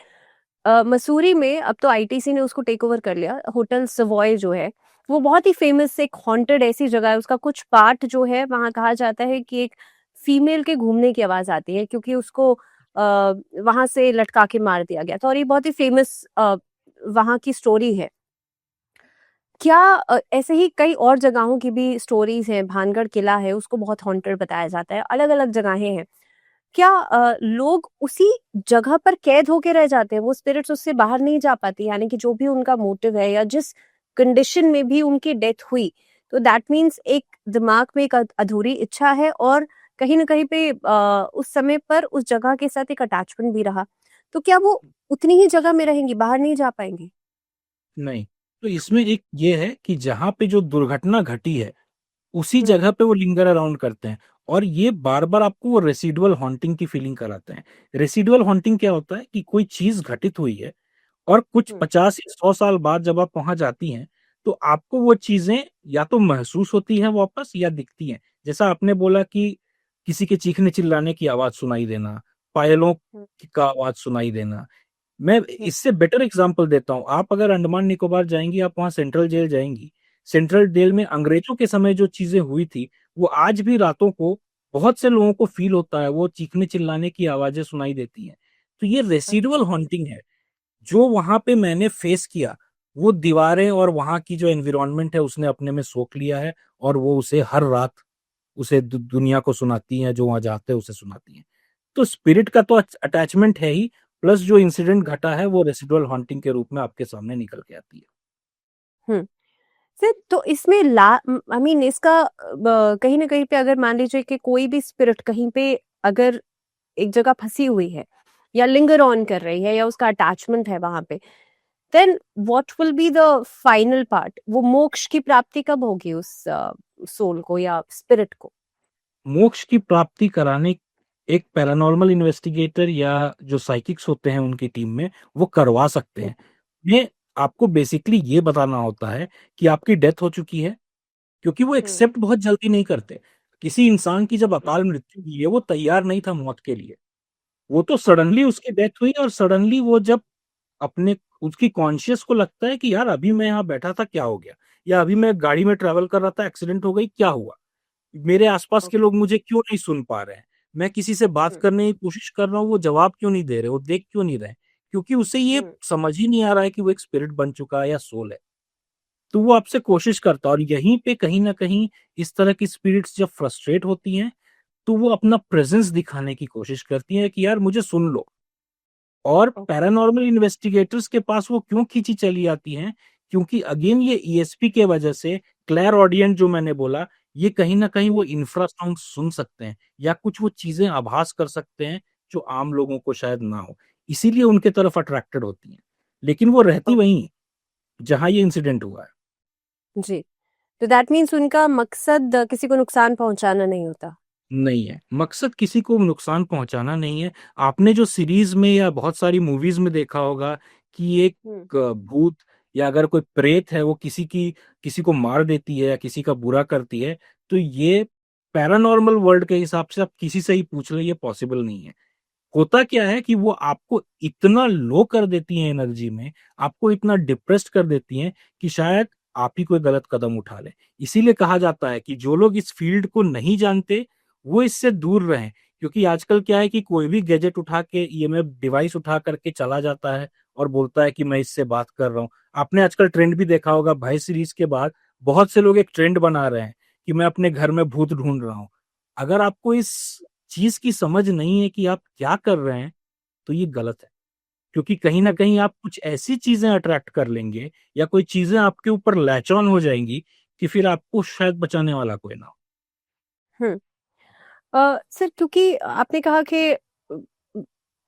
मसूरी में अब तो आईटीसी ने उसको टेक ओवर कर लिया, होटल सवॉय जो है, वो बहुत ही फेमस एक हॉन्टेड ऐसी जगह है। उसका कुछ पार्ट जो है, वहाँ कहा जाता है कि एक फीमेल के घूमने की आवाज आती है, क्योंकि उसको वहां से लटका के मार दिया गया था, और ये बहुत ही फेमस वहाँ की स्टोरी है। क्या ऐसे ही कई और जगहों की भी स्टोरीज हैं? भानगढ़ किला है, उसको बहुत हॉन्टेड बताया जाता है, अलग अलग जगहें हैं। क्या लोग उसी जगह पर कैद होके रह जाते हैं, वो स्पिरिट्स उससे बाहर नहीं जा पाती, यानी कि जो भी उनका मोटिव है या जिस कंडीशन में भी उनकी डेथ हुई, तो दैट मीन्स एक दिमाग में एक अधूरी इच्छा है, और कहीं ना कहीं पे उस समय पर उस जगह के साथ एक अटैचमेंट भी रहा, तो क्या वो उतनी ही जगह में रहेंगी, बाहर नहीं जा पाएंगी? नहीं, तो इसमें एक ये है कि जहाँ पे जो दुर्घटना घटी है, उसी हम्म। जगह पे वो लिंगर अराउंड करते हैं और ये बार-बार आपको वो रेसिडुअल हॉन्टिंग की फीलिंग कराते हैं। रेसिडुअल हॉन्टिंग क्या होता है कि कोई चीज़ घटित हुई है और कुछ हम्म। 50 या 100 साल बाद जब आप वहाँ जाती हैं, तो आपको वो चीज़ें या तो महसूस होती हैं वापस या दिखती हैं। जैसा आपने बोला कि किसी के चीखने-चिल्लाने की आवाज़ सुनाई देना, पायलों हम्म। का आवाज़ सुनाई देना। मैं हम्म। इससे बेटर एग्ज़ाम्पल देता हूँ, आप अगर अंडमान निकोबार जाएँगी, आप वहाँ सेंट्रल जेल जाएँगी। सेंट्रल जेल में अंग्रेज़ों के समय जो चीज़ें हुई थी, वो आज भी रातों को बहुत से लोगों को फ़ील होता है, वो चीखने-चिल्लाने की आवाज़ें सुनाई देती हैं। तो ये रेसिडुअल अच्छा। हॉन्टिंग है। जो वहाँ पे मैंने फेस किया, वो दीवारें और वहाँ की जो एनवायरनमेंट है उसने अपने में सोख लिया है और वो उसे हर रात उसे दुनिया को सुनाती हैं, जो वहाँ जाते हैं उसे सुनाती हैं। तो स्पिरिट का तो अटैचमेंट है ही, प्लस जो इंसिडेंट घटा है वो रेसिडुअल हॉन्टिंग के रूप में आपके सामने निकल के आती है। हम्म। सर, तो इसमें आई मीन इसका कहीं ना कहीं पे अगर मान लीजिए कि कोई भी स्पिरिट कहीं पे अगर एक जगह फंसी हुई है या लिंगर ऑन कर रही है या उसका अटैचमेंट है वहां पे, then what will be the final part? वो मोक्ष की प्राप्ति कब होगी उस सोल को या स्पिरिट को? मोक्ष की प्राप्ति कराने एक पैरानॉर्मल इन्वेस्टिगेटर या जो साइकिक्स होते हैं उनकी टीम में, वो करवा सकते हम्म। हैं। ये आपको बेसिकली ये बताना होता है कि आपकी डेथ हो चुकी है, क्योंकि वो हम्म। एक्सेप्ट बहुत जल्दी नहीं करते। किसी इंसान की जब अकाल मृत्यु हुई है, वो तैयार नहीं था मौत के लिए। वो तो सडनली उसकी डेथ हुई और सडनली वो जब अपने उसकी कॉन्शियस को लगता है कि यार अभी मैं यहाँ बैठा था, क्या हो गया? या अभी मैं गाड़ी में ट्रैवल कर रहा था, एक्सीडेंट हो गई, क्या हुआ? मेरे आस-पास के ओके। लोग मुझे क्यों नहीं सुन पा रहे हैं? मैं किसी से बात हम्म। करने की कोशिश कर रहा हूँ, वो जवाब क्यों नहीं दे रहे? वो देख क्यों नहीं रहे? क्योंकि उसे ये हम्म। समझ ही नहीं आ रहा है कि वो एक स्पिरिट बन चुका है या सोल है। तो वो आपसे कोशिश करता है और यहीं पे कहीं न कहीं इस तरह की स्पिरिट्स जब फ्रस्ट्रेट होती हैं, तो वो अपना प्रेज़ेंस दिखाने की कोशिश करती हैं कि यार मुझे सुन लो। और ओके। पैरानॉर्मल इन्वेस्टिगेटर्स के पास वो क्यों खींची चली आती हैं? क्योंकि अगेन ये ईएसपी के वजह से क्लैरऑडिएंट जो मैंने बोला, ये कहीं न कहीं वो इंफ्रासाउंड सुन सकते हैं या कुछ वो चीज़ें आभास कर सकते हैं, जो आम लोगों को शायद ना हो। इसीलिए उनके तरफ अट्रैक्टेड होती हैं। लेकिन वो रहती ओके। वहीं हैं, जहाँ ये इंसिडेंट हुआ है। जी। तो दैट मीन्स उनका मकसद किसी को नुकसान पहुंचाना नहीं होता? नहीं है, मकसद किसी को नुकसान पहुँचाना नहीं है। आपने जो सीरीज़ में या बहुत सारी मूवीज़ में देखा होगा कि एक हम्म। भूत या अगर कोई प्रेत है वो किसी को मार देती है या किसी का बुरा करती है, तो ये पैरानॉर्मल वर्ल्ड के हिसाब से आप किसी से ही पूछ लें, ये पॉसिबल नहीं है। होता क्या है कि वो आपको इतना लो कर देती हैं एनर्जी में, आपको इतना डिप्रेस्ड कर देती हैं कि शायद आप ही कोई गलत कदम उठा लें। इसीलिए कहा जाता है कि जो लोग इस फील्ड को नहीं जानते, वो इससे दूर रहें। क्योंकि आजकल क्या है कि कोई भी गैजेट उठा के ईएमएफ डिवाइस उठा करके चला जाता है और बोलता है कि मैं इससे बात कर रहा हूँ। आपने आजकल ट्रेंड भी देखा होगा, भाई सीरीज़ के बाद बहुत से लोग एक ट्रेंड बना रहे हैं कि मैं अपने घर में भूत ढूँढ रहा हूँ। अगर आपको इस चीज़ की समझ नहीं है कि आप क्या कर रहे हैं, तो ये गलत है। क्योंकि कहीं न हम्म। कहीं आप कुछ ऐसी चीज़ें अट्रैक्ट कर लेंगे या कोई चीज़ें आपके ऊपर लैच ऑन हो जाएँगी कि फिर आपको शायद बचाने वाला कोई ना हो। हम्म। सर, क्योंकि आपने कहा कि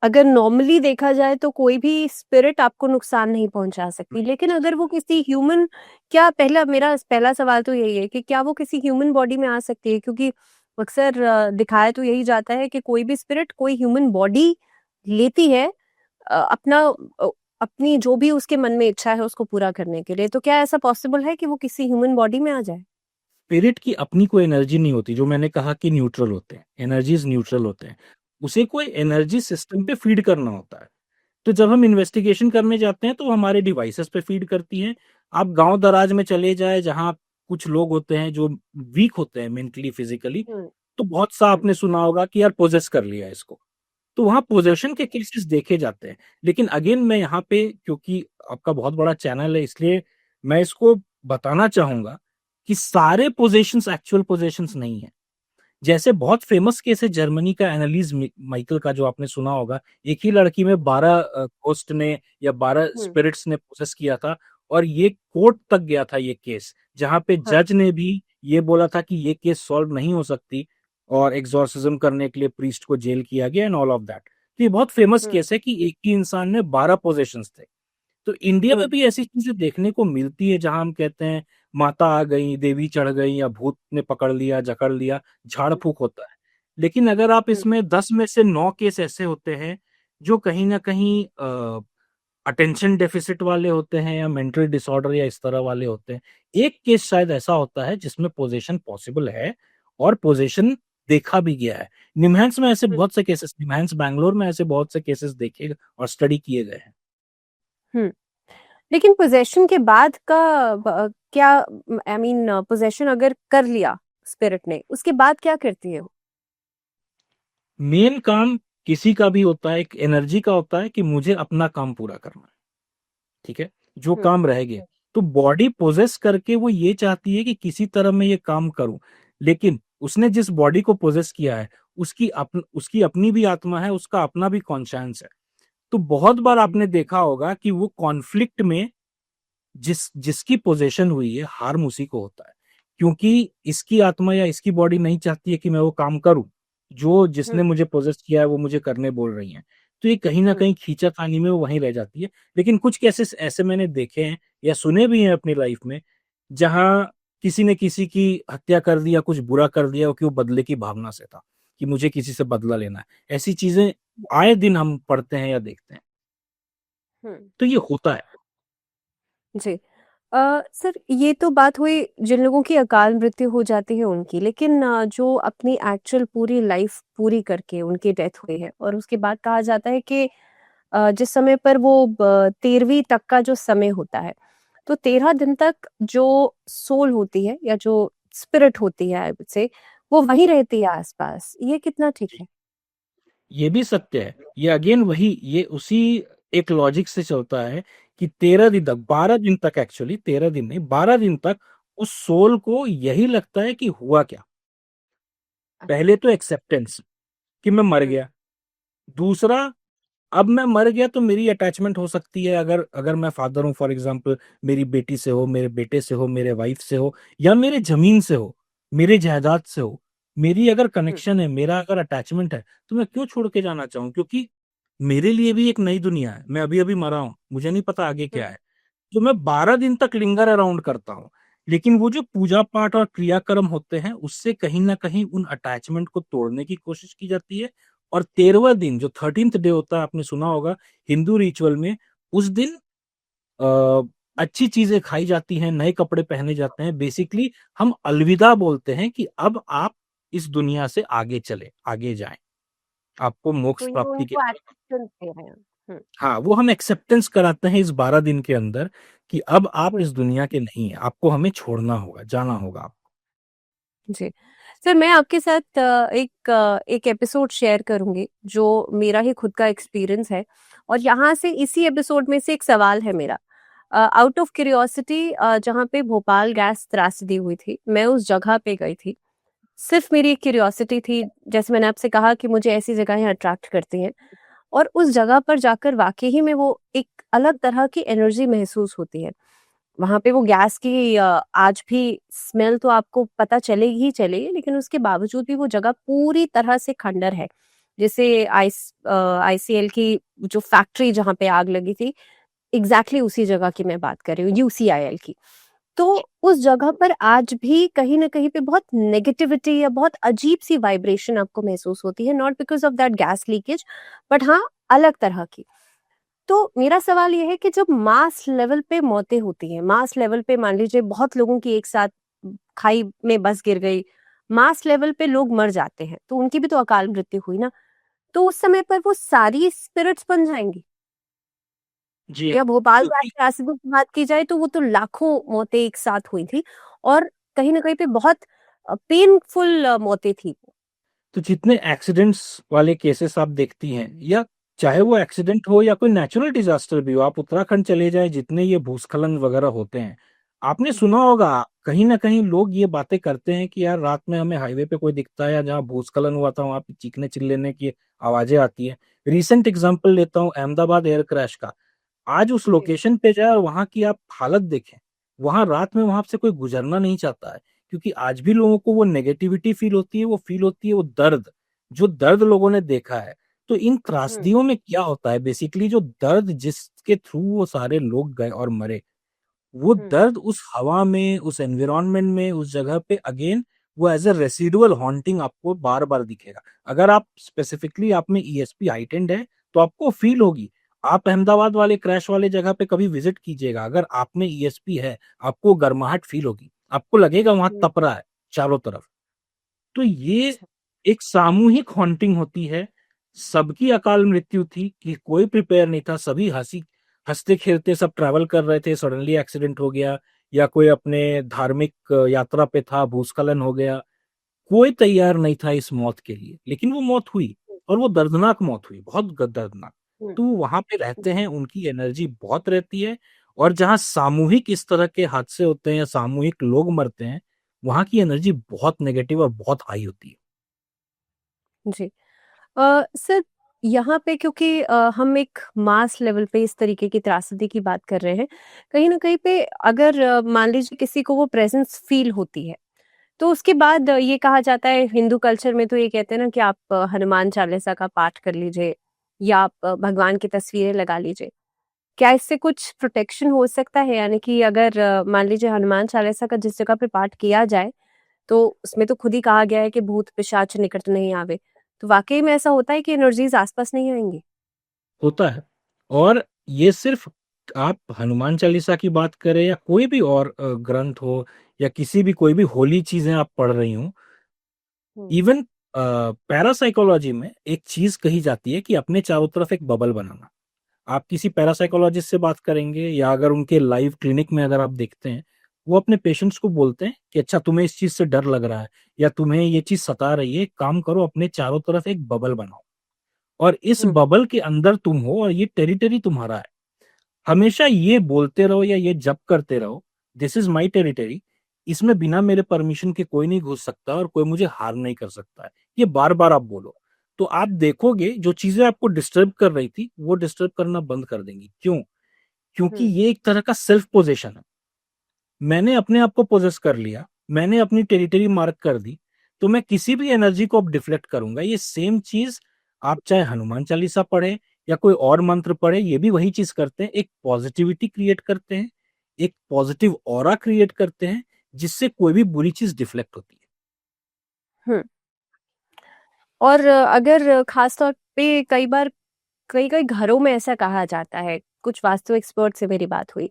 अगर नॉर्मली देखा जाए तो कोई भी स्पिरिट आपको नुकसान नहीं पहुंचा सकती, लेकिन अगर वो किसी ह्यूमन, क्या पहला मेरा पहला सवाल तो यही है कि क्या वो किसी ह्यूमन बॉडी में आ सकती है? क्योंकि अक्सर दिखाया तो यही जाता है कि कोई भी स्पिरिट कोई ह्यूमन बॉडी लेती है, अपना अपनी जो भी उसके मन में इच्छा है उसको पूरा करने के लिए। तो क्या ऐसा पॉसिबल है कि वो किसी ह्यूमन बॉडी में आ जाए? स्पिरिट की अपनी कोई एनर्जी नहीं होती, जो मैंने कहा कि न्यूट्रल होते हैं, एनर्जीज़ न्यूट्रल होते हैं। उसे कोई एनर्जी सिस्टम पे फीड करना होता है। तो जब हम इन्वेस्टिगेशन करने जाते हैं तो हमारे डिवाइसेस पे फीड करती हैं। आप गाँव दराज में चले जाएँ जहाँ कुछ लोग होते हैं जो वीक होते हैं मेंटली, फिज़िकली, हम्म। तो बहुत सा हम्म। आपने सुना होगा कि यार पोजेस कर लिया इसको। तो वहाँ पोजेशन के केसेस देखे जाते हैं। लेकिन अगेन मैं यहाँ पे क्योंकि आपका बहुत बड़ा चैनल है इसलिए मैं इसको बताना चाहूँगा कि सारे पोजेशंस एक्चुअल पोजेशंस नहीं हैं। जैसे बहुत फेमस केस है जर्मनी का एनालिस माइकल का जो आपने सुना होगा। एक ही लड़की में 12 घोस्ट ने या 12 हम्म। स्पिरिट्स ने पोसेस किया था और ये कोर्ट तक गया था ये केस, जहाँ पे हाँ। जज ने भी ये बोला था कि ये केस सॉल्व नहीं हो सकती और एक्सॉर्सिज्म करने के लिए प्रीस्ट को जेल किया गया एंड ऑल ऑफ दैट। तो ये बहुत फेमस हम्म। केस है कि एक ही इंसान में 12 पोजेशंस थे। तो इंडिया में हम्म, भी ऐसी चीजें देखने को मिलती है जहां हम कहते हैं माता आ गई, देवी चढ़ गई, या भूत ने पकड़ लिया, जकड़ लिया, झाड़ फूक होता है। लेकिन अगर आप हम्म, इसमें 10 में से 9 केस ऐसे होते हैं जो कहीं ना कहीं अटेंशन डेफिसिट वाले होते हैं, या मेंटल डिसऑर्डर या इस तरह वाले होते हैं। एक केस शायद ऐसा होता है जिसमें पोजेशन पॉसिबल है, और पोजेशन देखा भी गया है। निमहैंस में ऐसे हम्म, बहुत से केसेस, निमहैंस बैंगलोर में ऐसे बहुत से केसेस देखे और स्टडी किए गए हैं। हम्म। लेकिन पोजेशन के बाद का क्या, आई मीन पोजेशन अगर कर लिया स्पिरिट ने, उसके बाद क्या करती है वो? मेन काम किसी का भी होता है, एक एनर्जी का होता है कि मुझे अपना काम पूरा करना है, ठीक है, जो हम्म, काम रह गया। तो बॉडी पोजेस करके वो ये चाहती है कि किसी तरह मैं ये काम करूं, लेकिन उसने जिस बॉडी को पोजेस किया है, उसकी अपनी भी आत्मा है, उसका अपना भी कॉन्शियंस है। तो बहुत बार आपने देखा होगा कि वो कॉन्फ्लिक्ट में जिसकी पोजेशन हुई है, हार्म उसी को होता है, क्योंकि इसकी आत्मा या इसकी बॉडी नहीं चाहती है कि मैं वो काम करूं जो जिसने हम्म, मुझे पोजेस किया है वो मुझे करने बोल रही है। तो ये कहीं ना हम्म, कहीं खींचातानी में वो वहीं रह जाती है। लेकिन कुछ केसेस ऐसे मैंने देखे हैं या सुने भी हैं अपनी लाइफ में, जहां किसी ने किसी की हत्या कर दिया, कुछ बुरा कर दिया, कि वो बदले की भावना से था, कि मुझे किसी से बदला लेना है। ऐसी चीजें आए दिन हम पढ़ते हैं या देखते हैं। हम्म। तो ये होता है। जी। सर, ये तो बात हुई जिन लोगों की अकाल मृत्यु हो जाती है उनकी, लेकिन जो अपनी एक्चुअल पूरी लाइफ पूरी करके उनकी डेथ हुई है और उसके बाद कहा जाता है कि जिस समय पर वो 13वीं तक का जो समय होता है, तो 13 दिन तक जो सोल होती है या जो स्पिरिट होती है, आई वुड से, वो वहीं रहती है आसपास। ये कितना ठीक है? ये भी सत्य है। ये अगेन वही, ये उसी एक लॉजिक से चलता है कि 13 दिन तक, 12 दिन तक, एक्चुअली 13 दिन नहीं, 12 दिन तक उस सोल को यही लगता है कि हुआ क्या। अच्छा। पहले तो एक्सेप्टेंस कि मैं मर हुँ, गया। दूसरा, अब मैं मर गया तो मेरी अटैचमेंट हो सकती है, अगर अगर मैं फादर हूं फॉर एग्जांपल, मेरी बेटी से हो, मेरे बेटे से हो, मेरे वाइफ से हो, या मेरे जमीन से हो, मेरे जायदाद से हो। मेरी अगर हुँ, कनेक्शन है, मेरा अगर अटैचमेंट है, तो मैं क्यों छोड़ के जाना चाहूँ? क्योंकि मेरे लिए भी एक नई दुनिया है। मैं अभी अभी मरा हूं, मुझे नहीं पता आगे हुँ, क्या है। तो मैं 12 दिन तक लिंगर अराउंड करता हूँ। लेकिन वो जो पूजा पाठ और क्रियाक्रम होते हैं, उससे कहीं ना कहीं उन अटैचमेंट को तोड़ने की कोशिश की जाती है। और 13वां दिन जो 13th डे होता है, आपने सुना होगा हिंदू रिचुअल में, उस दिन अच्छी चीजें खाई जाती हैं, नए कपड़े पहने जाते हैं। बेसिकली हम अलविदा बोलते हैं कि अब आप इस दुनिया से आगे चले, आगे जाएं, आपको मोक्ष तो ये प्राप्ति के। उनको एक्सेप्टेंस दे रहे हैं। हुँ, हाँ, वो हम एक्सेप्टेंस कराते हैं इस 12 दिन के अंदर, कि अब आप हुँ, इस दुनिया के नहीं हैं, आपको हमें छोड़ना होगा, जाना होगा आपको। जी। सर, मैं आपके साथ एक एपिसोड शेयर करूँगी जो मेरा ही खुद का एक्सपीरियंस है, और यहाँ से इसी एपिसोड में से एक सवाल है मेरा। आउट ऑफ क्यूरियोसिटी, जहाँ पे भोपाल गैस त्रासदी हुई थी, मैं उस जगह पे गई थी। सिर्फ़ मेरी एक क्यूरियोसिटी थी, जैसे मैंने आपसे कहा कि मुझे ऐसी जगहें अट्रैक्ट करती हैं। और उस जगह पर जाकर वाक़ई ही में वो एक अलग तरह की एनर्जी महसूस होती है। वहाँ पे वो गैस की आज भी स्मेल तो आपको पता चलेगी ही चलेगी, लेकिन उसके बावजूद भी वो जगह पूरी तरह से खंडर है। जैसे आईसीएल की जो फैक्ट्री जहाँ पे आग लगी थी, एग्ज़ैक्टली उसी जगह की मैं बात कर रही हूँ, यूसीआईएल की। तो उस जगह पर आज भी कहीं न कहीं पे बहुत नेगेटिविटी या बहुत अजीब-सी वाइब्रेशन आपको महसूस होती है, not because of that gas leakage, but हाँ, अलग तरह की। तो मेरा सवाल ये है कि जब मास लेवल पे मौतें होती हैं, मास लेवल पे मान लीजिए बहुत लोगों की एक साथ खाई में बस गिर गई, मास लेवल पे लोग मर जाते हैं, तो उनकी भी तो अकाल मृत्यु हुई ना, तो उस समय पर वो सारी स्पिरिट्स बन जाएँगी? जी हाँ, या भोपाल गैस क्योंकि त्रासदी की बात की जाए तो वो तो लाखों मौतें एक साथ हुई थी, और कहीं न कहीं पे बहुत पेनफुल मौतें थी। तो जितने एक्सीडेंट्स वाले केसेस आप देखती हैं, या चाहे वो एक्सीडेंट हो या कोई नेचुरल डिजास्टर भी हो, आप उत्तराखंड चले जाएं, जितने ये भूस्खलन वगैरह होते हैं, आपने हुँ, सुना होगा, कहीं ना कहीं लोग ये बातें करते हैं कि यार रात में हमें हाईवे पे कोई दिखता है, या जहाँ भूस्खलन हुआ था वहां पे चीखने चिल्लाने की आवाजें आती हैं। रिसेंट एग्जांपल लेता हूँ अहमदाबाद एयर क्रैश का। आज उस जी, लोकेशन पे जाए और वहां की आप हालत देखें, वहां रात में वहां से कोई गुजरना नहीं चाहता है, क्योंकि आज भी लोगों को वो नेगेटिविटी फील होती है, वो फील होती है वो दर्द, जो दर्द लोगों ने देखा है। तो इन हुँ, त्रासदियों में क्या होता है बेसिकली, जो दर्द जिसके थ्रू वो सारे लोग गए और मरे, वो हुँ, दर्द उस हवा में, उस एनवायरनमेंट में, उस जगह पे अगेन वो एज़ अ रेसिडुअल हॉन्टिंग आपको बार-बार दिखेगा। अगर आप स्पेसिफिकली आप में ईएसपी हाइटेंड है, तो आपको फ़ील होगी। आप अहमदाबाद वाले क्रैश वाले जगह पे कभी विज़िट कीजिएगा, अगर आप में ईएसपी है, आपको गर्माहट फ़ील होगी। आपको लगेगा वहाँ हुँ, तप रहा है चारों तरफ। तो ये अच्छा। एक सामूहिक हॉन्टिंग होती है। सबकी अकाल मृत्यु थी कि कोई प्रिपेयर नहीं था, सभी हँसते-खेलते सब ट्रैवल कर रहे थे, सडनली एक्सीडेंट हो गया या कोई अपने धार्मिक यात्रा पे था, भूस्खलन हो गया। कोई तैयार नहीं था इस मौत के लिए, लेकिन वो मौत हुई हुँ, और वो दर्दनाक मौत हुई, बहुत ग दर्दनाक। हुँ, तो वो वहाँ पे रहते जी, हैं, उनकी एनर्जी बहुत रहती है और जहाँ सामूहिक इस तरह के हादसे होते हैं या सामूहिक लोग मरते हैं, वहाँ की एनर्जी बहुत नेगेटिव और बहुत हाई होती है। जी। सर, यहाँ पे क्योंकि हम एक मास लेवल पे इस तरीके की त्रासदी की बात कर रहे हैं, कहीं न कहीं पे अगर मान लीजिए किसी को वो प्रेज़ेंस फ़ील होती है, तो उसके बाद ये कहा जाता है हिंदू कल्चर में तो ये कहते हैं ना कि आप हनुमान चालीसा का पाठ कर लीजिए या आप भगवान की तस्वीरें लगा लीजिए। क्या इससे कुछ प्रोटेक्शन हो सकता है? यानी कि अगर मान लीजिए हनुमान चालीसा का जिस जगह पे पाठ किया जाए, तो उसमें तो खुद ही कहा गया है कि भूत पिशाच निकट नहीं आवे। तो वाक़ई में ऐसा होता है कि एनर्जीज़ आस-पास नहीं आएँगी? होता है। और ये सिर्फ़ आप हनुमान चालीसा की बात करें या कोई भी और ग्रंथ हो या किसी भी कोई भी होली चीज़ें आप पढ़ रही हों, हुँ, इवन पैरासाइकोलॉजी में एक चीज़ कही जाती है कि अपने चारों तरफ एक बबल बनाना। आप किसी पैरासाइकोलॉजिस्ट से बात करेंगे या अगर उनके लाइव क्लिनिक में अगर आप देखते हैं, वो अपने पेशेंट्स को बोलते हैं कि अच्छा तुम्हें इस चीज़ से डर लग रहा है या तुम्हें ये चीज़ सता रही है, एक काम करो अपने चारों तरफ एक बबल बनाओ और इस हुँ, बबल के अंदर तुम हो और ये टेरिटरी तुम्हारा है। हमेशा ये बोलते रहो या ये जप करते रहो, दिस इज़ माय टेरिटरी, इसमें बिना मेरे परमिशन के कोई नहीं घुस सकता और कोई मुझे हार्म नहीं कर सकता है। ये बार-बार आप बोलो, तो आप देखोगे जो चीज़ें आपको डिस्टर्ब कर रही थी, वो डिस्टर्ब करना बंद कर देंगी। क्यों? क्योंकि हुँ, ये एक तरह का सेल्फ पोज़ेशन है। मैंने अपने आप को पोज़ेस कर लिया, मैंने अपनी टेरिटरी मार्क कर दी, तो मैं किसी भी एनर्जी को अब डिफ्लेक्ट करूँगा। ये सेम चीज़ आप चाहे हनुमान चालीसा पढ़ें या कोई और मंत्र पढ़ें, ये भी वही चीज़ करते हैं। एक पॉज़िटिविटी क्रिएट करते हैं, एक पॉज़िटिव ऑरा क्रिएट करते हैं, जिससे कोई भी बुरी चीज़ डिफ्लेक्ट होती है। हुँ। और अगर ख़ास तौर पे कई-कई घरों में ऐसा कहा जाता है, कुछ वास्तु एक्सपर्ट से मेरी बात हुई।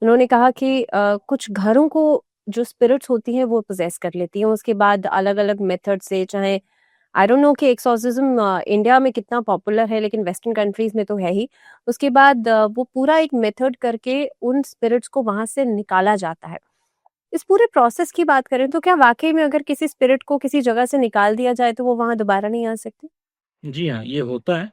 उन्होंने कहा कि कुछ घरों को जो स्पिरिट्स होती हैं वो पोजेस कर लेती हैं। उसके बाद अलग-अलग मेथड से चाहे आई डोंट नो कि एक्सॉर्सिज्म इंडिया में कितना पॉपुलर है लेकिन वेस्टर्न कंट्रीज़ में तो है ही। उसके बाद वो पूरा एक मेथड करके उन स्पिरिट्स को वहाँ से निकाला जाता है। इस पूरे प्रोसेस की बात करें तो क्या वाक़ई में अगर किसी स्पिरिट को किसी जगह से निकाल दिया जाए तो वो वहाँ दोबारा नहीं आ सकती? जी हाँ, ये होता है।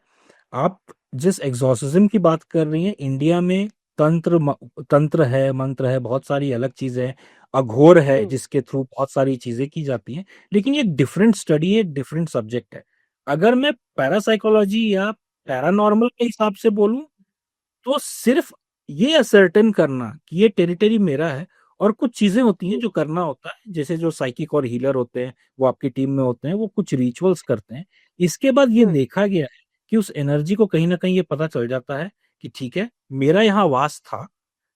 आप जिस एक्सॉर्सिज़्म की बात कर रही हैं, इंडिया में तंत्र है, मंत्र है, बहुत सारी अलग चीज़ें हैं। अघोर है, हुँ, जिसके थ्रू बहुत सारी चीज़ें की जाती हैं। लेकिन ये डिफरेंट स्टडी है, डिफरेंट सब्जेक्ट है। अगर मैं पैरासाइकोलॉजी या पैरानॉर्मल के हिसाब से बोलूँ, तो सिर्फ़ ये असर्टेन करना कि ये टेरिटरी मेरा है और कुछ चीज़ें होती हैं हुँ, जो करना होता है, जैसे जो साइकिक और हीलर होते हैं, वो आपकी टीम में होते हैं, वो कुछ रिचुअल्स करते हैं। इसके बाद ये हुँ, देखा गया है कि उस एनर्जी को कहीं न कहीं ये पता चल जाता है कि ठीक है, मेरा यहाँ वास था,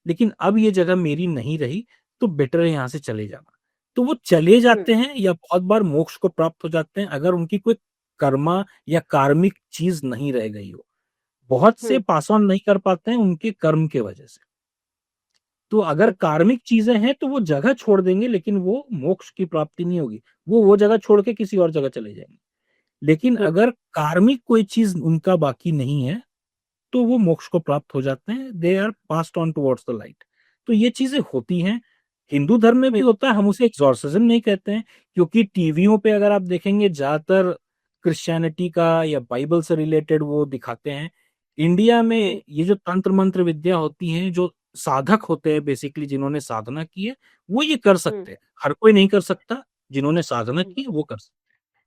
लेकिन अब ये जगह मेरी नहीं रही, तो बेटर है यहाँ से चले जाना। तो वो चले हुँ, जाते हैं या बहुत बार मोक्ष को प्राप्त हो जाते हैं, अगर उनकी कोई कर्मा या कार्मिक चीज़ नहीं रह गई हो। बहुत से हुँ, पास ऑन नहीं कर पाते हैं उनके कर्म के वजह से। तो अगर अच्छा। कार्मिक चीज़ें हैं तो वो जगह छोड़ देंगे, लेकिन वो मोक्ष की प्राप्ति नहीं होगी। वो जगह छोड़ के किसी और जगह चले जाएँगे। लेकिन हुँ, अगर कार्मिक कोई चीज़ उनका बाकी नहीं है, तो वो मोक्ष को प्राप्त हो जाते हैं, they are passed on towards the light. तो ये चीज़ें होती हैं, हिंदू धर्म में भी हुँ, होता है, हम उसे एक्सॉर्सिज़्म नहीं कहते हैं, क्योंकि टीवियों पे अगर आप देखेंगे ज़्यादातर क्रिश्चियनिटी का या बाइबल से रिलेटेड वो दिखाते हैं। इंडिया हुँ, में ये जो तंत्र मंत्र विद्या होती हैं, जो साधक होते हैं बेसिकली जिन्होंने साधना की है, वो ये कर हुँ, सकते हैं। हर कोई नहीं कर सकता, जिन्होंने साधना हुँ। की है वो कर सकते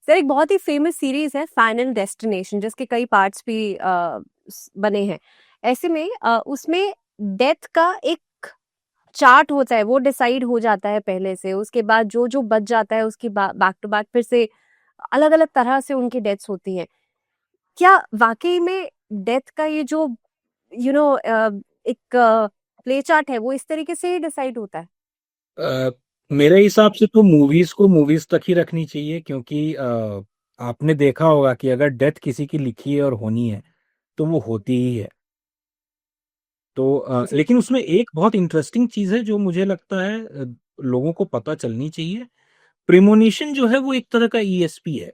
सर एक बहुत ही फ़ेमस सीरीज़ है फाइनल डेस्टिनेशन जिसके कई पार्ट्स भी बने हैं। ऐसे में उसमें डेथ का एक चार्ट होता है, वो डिसाइड हो जाता है पहले से। उसके बाद जो-जो बच जाता है उसकी बैक टू बैक फिर से अलग-अलग तरह से उनकी डेथ्स होती हैं। क्या वाकई में डेथ का ये जो यू नो एक प्ले चार्ट है वो इस तरीके से ही डिसाइड होता है? अ, मेरे हिसाब से तो मूवीज को मूवीज तक ही रखनी चाहिए, क्योंकि आपने देखा होगा कि अगर डेथ किसी की लिखी है और होनी है तो वो होती ही है। तो जी। लेकिन उसमें एक बहुत इंटरेस्टिंग चीज है जो मुझे लगता है लोगों को पता चलनी चाहिए। प्रीमोनिशन जो है वो एक तरह का ईएसपी है,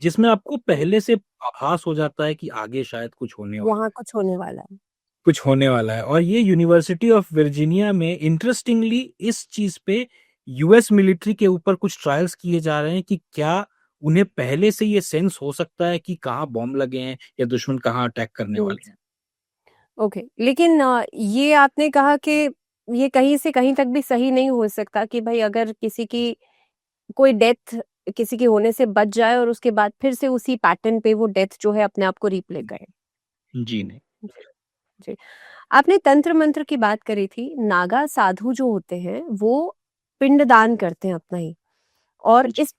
जिसमें आपको हम्म, पहले से आभास हो जाता है कि आगे शायद कुछ होने वाला वहां है। कुछ होने वाला है। कुछ होने वाला है। और ये यूनिवर्सिटी ऑफ वर्जीनिया में इंटरेस्टिंगली इस चीज पे यूएस मिलिट्री के ऊपर कुछ ट्रायल्स किए जा रहे हैं कि क्या उन्हें पहले से ये सेंस हो सकता है कि कहाँ बॉम्ब लगे हैं या दुश्मन कहाँ अटैक करने हम्म, वाले हैं। ओके, लेकिन ये आपने कहा कि ये कहीं से कहीं तक भी सही नहीं हो सकता कि भाई अगर किसी की कोई डेथ किसी की होने से बच जाए और उसके बाद फिर से उसी पैटर्न पे वो डेथ जो है अपने आप को रिप्ले करे। जी नहीं। जी। जी। आपने तंत्र मंत्र की बात करी थी। नागा साधु जो होते हैं वो पिंडदान करते हैं अपना ही, और जी। इस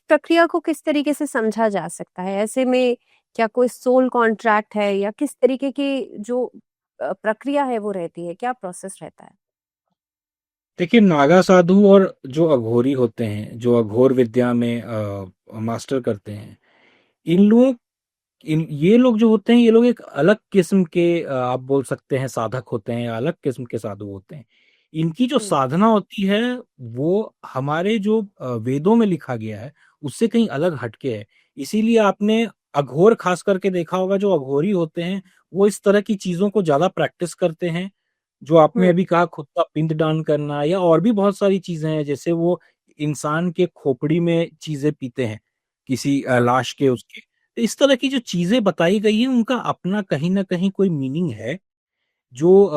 प्रक्रिया को किस तरीके से समझा जा सकता है? ऐसे में क्या कोई सोल कॉन्ट्रैक्ट है या किस तरीके की जो प्रक्रिया है वो रहती है, क्या प्रोसेस रहता है? देखिए, नागा साधु और जो अघोरी होते हैं, जो अघोर विद्या में मास्टर करते हैं, इन लोगों इन ये लोग जो होते हैं, ये लोग एक अलग किस्म के आप बोल सकते हैं साधक होते हैं, या अलग किस्म के साधु होते हैं। इनकी जो हम्म। साधना होती है वो हमारे जो वेदों में लिखा गया है उससे कहीं अलग हटके है। इसीलिए आपने अघोर खास करके देखा होगा, जो अघोरी होते हैं वो इस तरह की चीजों को ज्यादा प्रैक्टिस करते हैं। जो आपने हम्म। अभी कहा, खुद का पिंड दान करना, या और भी बहुत सारी चीजें हैं, जैसे वो इंसान के खोपड़ी में चीजें पीते हैं, किसी हम्म। लाश के उसके। तो इस तरह की जो चीजें बताई गई हैं उनका अपना कहीं ना कहीं कोई मीनिंग है। जो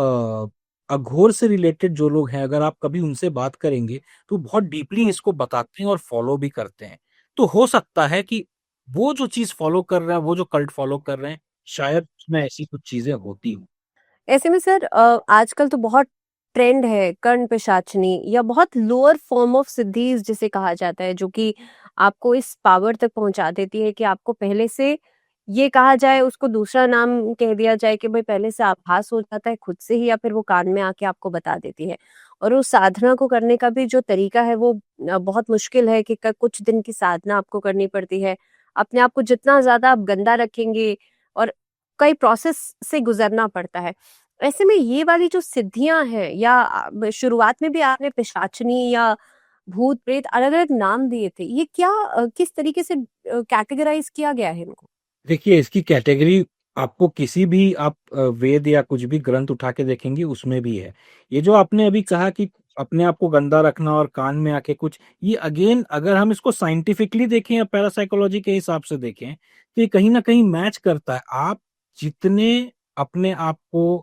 अघोर से रिलेटेड जो लोग हैं, अगर आप कभी उनसे बात करेंगे तो बहुत डीपली हम्म। इसको बताते हैं और फॉलो भी करते हैं। तो हो सकता है कि वो जो चीज फॉलो कर रहे हैं, वो जो कल्ट फॉलो कर रहे हैं, शायद उसमें ऐसी कुछ चीजें होती हूँ। ऐसे में सर आजकल तो बहुत ट्रेंड है कर्ण पिशाचनी या बहुत लोअर फॉर्म ऑफ सिद्धि जिसे कहा जाता है, जो कि आपको इस पावर तक पहुंचा देती है कि आपको पहले से ये कहा जाए, उसको दूसरा नाम कह दिया जाए कि भाई पहले से आभास हो जाता है खुद से ही, या फिर वो कान में आके आपको बता देती है। और उस साधना को करने का भी जो तरीका है वो बहुत मुश्किल है कि कुछ दिन की साधना आपको करनी पड़ती है। अपने आप को जितना ज्यादा आप गंदा रखेंगे और कई प्रोसेस से गुजरना पड़ता है। ऐसे में ये वाली जो सिद्धियां हैं, या शुरुआत में भी आपने पिशाचनी या भूत प्रेत अलग अलग नाम दिए थे, ये क्या किस तरीके से कैटेगराइज किया गया है इनको? देखिए, इसकी कैटेगरी आपको किसी भी आप वेद या कुछ भी ग्रंथ उठा के देखेंगे उसमें भी है। ये जो आपने अभी कहा कि अपने आप को गंदा रखना और कान में आके कुछ, ये अगेन अगर हम इसको साइंटिफिकली देखें या पैरासाइकोलॉजी के हिसाब से देखें तो ये कहीं ना कहीं मैच करता है। आप जितने अपने आप को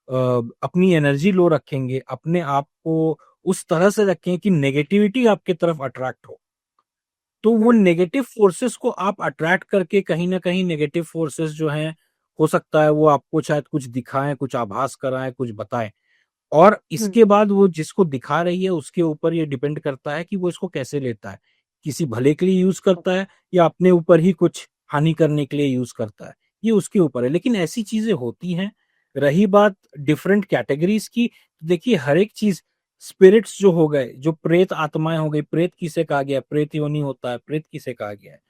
अपनी एनर्जी लो रखेंगे, अपने आप को उस तरह से रखें कि नेगेटिविटी आपके तरफ अट्रैक्ट हो, तो वो हम्म। नेगेटिव फोर्सेस को आप अट्रैक्ट करके कहीं ना कहीं नेगेटिव फोर्सेस जो हैं, हो सकता है वो आपको शायद कुछ दिखाएं, कुछ आभास कराएं, कुछ बताएं। और हम्म। इसके बाद वो जिसको दिखा रही है उसके ऊपर ये डिपेंड करता है कि वो इसको कैसे लेता है। किसी भले के लिए यूज करता है या अपने ऊपर ही कुछ हानि करने के लिए यूज करता है, ये उसके ऊपर है। लेकिन ऐसी चीजें होती हैं। रही बात डिफरेंट कैटेगरीज की, तो देखिए हर एक चीज, स्पिरिट्स जो हो गए, जो प्रेत आत्माएं हो गई, प्रेत किसे कहा गया है? प्रेत योनि होता है, प्रेत किसे कहा गया है?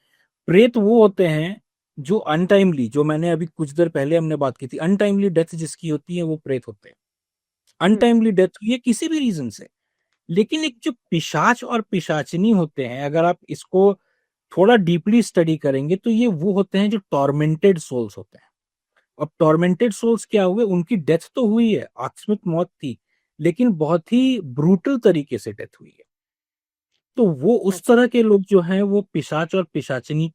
प्रेत वो होते हैं जो अनटाइमली, जो मैंने अभी कुछ देर पहले हमने बात की थी, अनटाइमली डेथ जिसकी होती है वो प्रेत होते हैं। हम्म। अनटाइमली डेथ हुई है किसी भी रीजन से। लेकिन एक जो पिशाच और पिशाचिनी होते हैं, अगर आप इसको थोड़ा डीपली स्टडी करेंगे तो ये वो होते हैं जो टॉर्मेंटेड सोल्स होते हैं। अब टॉर्मेंटेड सोल्स क्या हुए? उनकी डेथ तो हुई है, आकस्मिक मौत थी, लेकिन बहुत ही ब्रूटल तरीके से डेथ हुई है। तो वो उस अच्छा। तरह के लोग जो हैं वो पिशाच और पिशाचिनी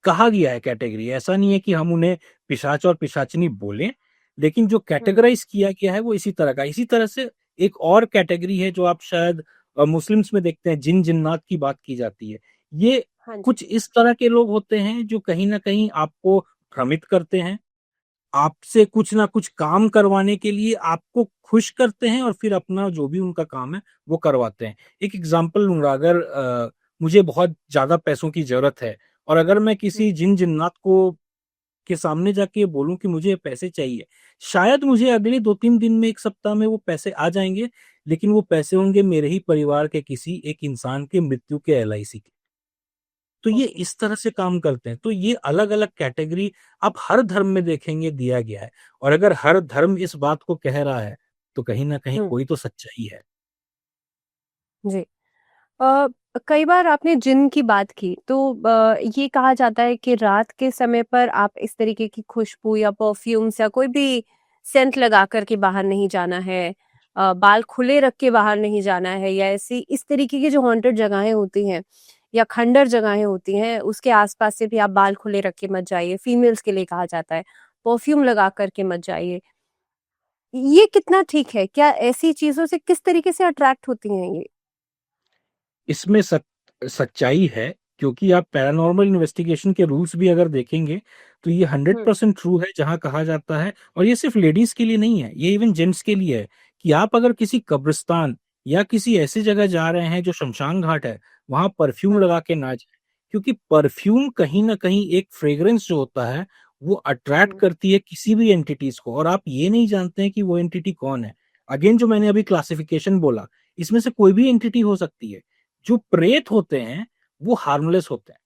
कहा गया है कैटेगरी। ऐसा नहीं है कि हम उन्हें पिशाच और पिशाचिनी बोलें, लेकिन जो हम्म। कैटेगराइज किया गया है वो इसी तरह का। इसी तरह से एक और कैटेगरी है जो आप शायद मुस्लिम्स में देखते हैं, जिन जिन्नात की बात की जाती है। ये हाँ जी। कुछ इस तरह के लोग होते हैं जो कहीं ना कहीं आपको भ्रमित करते हैं, आपसे कुछ ना कुछ काम करवाने के लिए आपको खुश करते हैं और फिर अपना जो भी उनका काम है वो करवाते हैं। एक एग्जांपल लूंगा, अगर मुझे बहुत ज्यादा पैसों की जरूरत है और अगर मैं हम्म। किसी जिन जिन्नात को के सामने जाके ये बोलूं कि मुझे ये पैसे चाहिए, शायद मुझे अगले 2-3 दिन में, 1 सप्ताह में वो पैसे आ जाएंगे, लेकिन वो पैसे होंगे मेरे ही परिवार के किसी एक इंसान के मृत्यु के एलआईसी के। तो ये ओके। इस तरह से काम करते हैं। तो ये अलग-अलग कैटेगरी आप हर धर्म में देखेंगे दिया गया है, और अगर हर धर्म इस बात को कह रहा है, तो कहीं न कहीं हुँ, कोई तो सच्चाई है। जी। अ, कई बार आपने जिन की बात की तो ये कहा जाता है कि रात के समय पर आप इस तरीके की खुशबू या परफ्यूम्स या कोई भी सेंट लगा कर के बाहर नहीं जाना है, बाल खुले रख के बाहर नहीं जाना है, या ऐसी इस तरीके की जो हॉन्टेड जगहें होती हैं या खंडर जगहें होती हैं उसके आसपास से भी आप बाल खुले रख के मत जाइए, फीमेल्स के लिए कहा जाता है, परफ्यूम लगा कर के मत जाइए। ये कितना ठीक है? क्या ऐसी चीजों से किस तरीके से अट्रैक्ट होती हैं ये? इसमें सच्चाई है, क्योंकि आप पैरानॉर्मल इन्वेस्टिगेशन के रूल्स भी अगर देखेंगे, तो ये हम्म। 100% ट्रू है जहाँ कहा जाता है, और ये सिर्फ लेडीज़ के लिए नहीं है, ये इवन जेंट्स के लिए है, कि आप अगर किसी कब्रिस्तान या किसी ऐसी जगह जा रहे हैं जो श्मशान घाट है, वहाँ परफ्यूम हम्म। लगा के ना जाएँ। क्योंकि परफ्यूम कहीं न कहीं एक फ्रेग्रेंस जो होता है, वो अट्रैक्ट हम्म। करती है किसी भी एंटिटीज़ को, और आप ये नहीं जानते हैं कि वो एंटिटी कौन है। अगेन जो मैंने अभी क्लासिफिकेशन बोला, इसमें से कोई भी एंटिटी हो सकती है। जो प्रेत होते हैं, वो हार्मलेस होते हैं,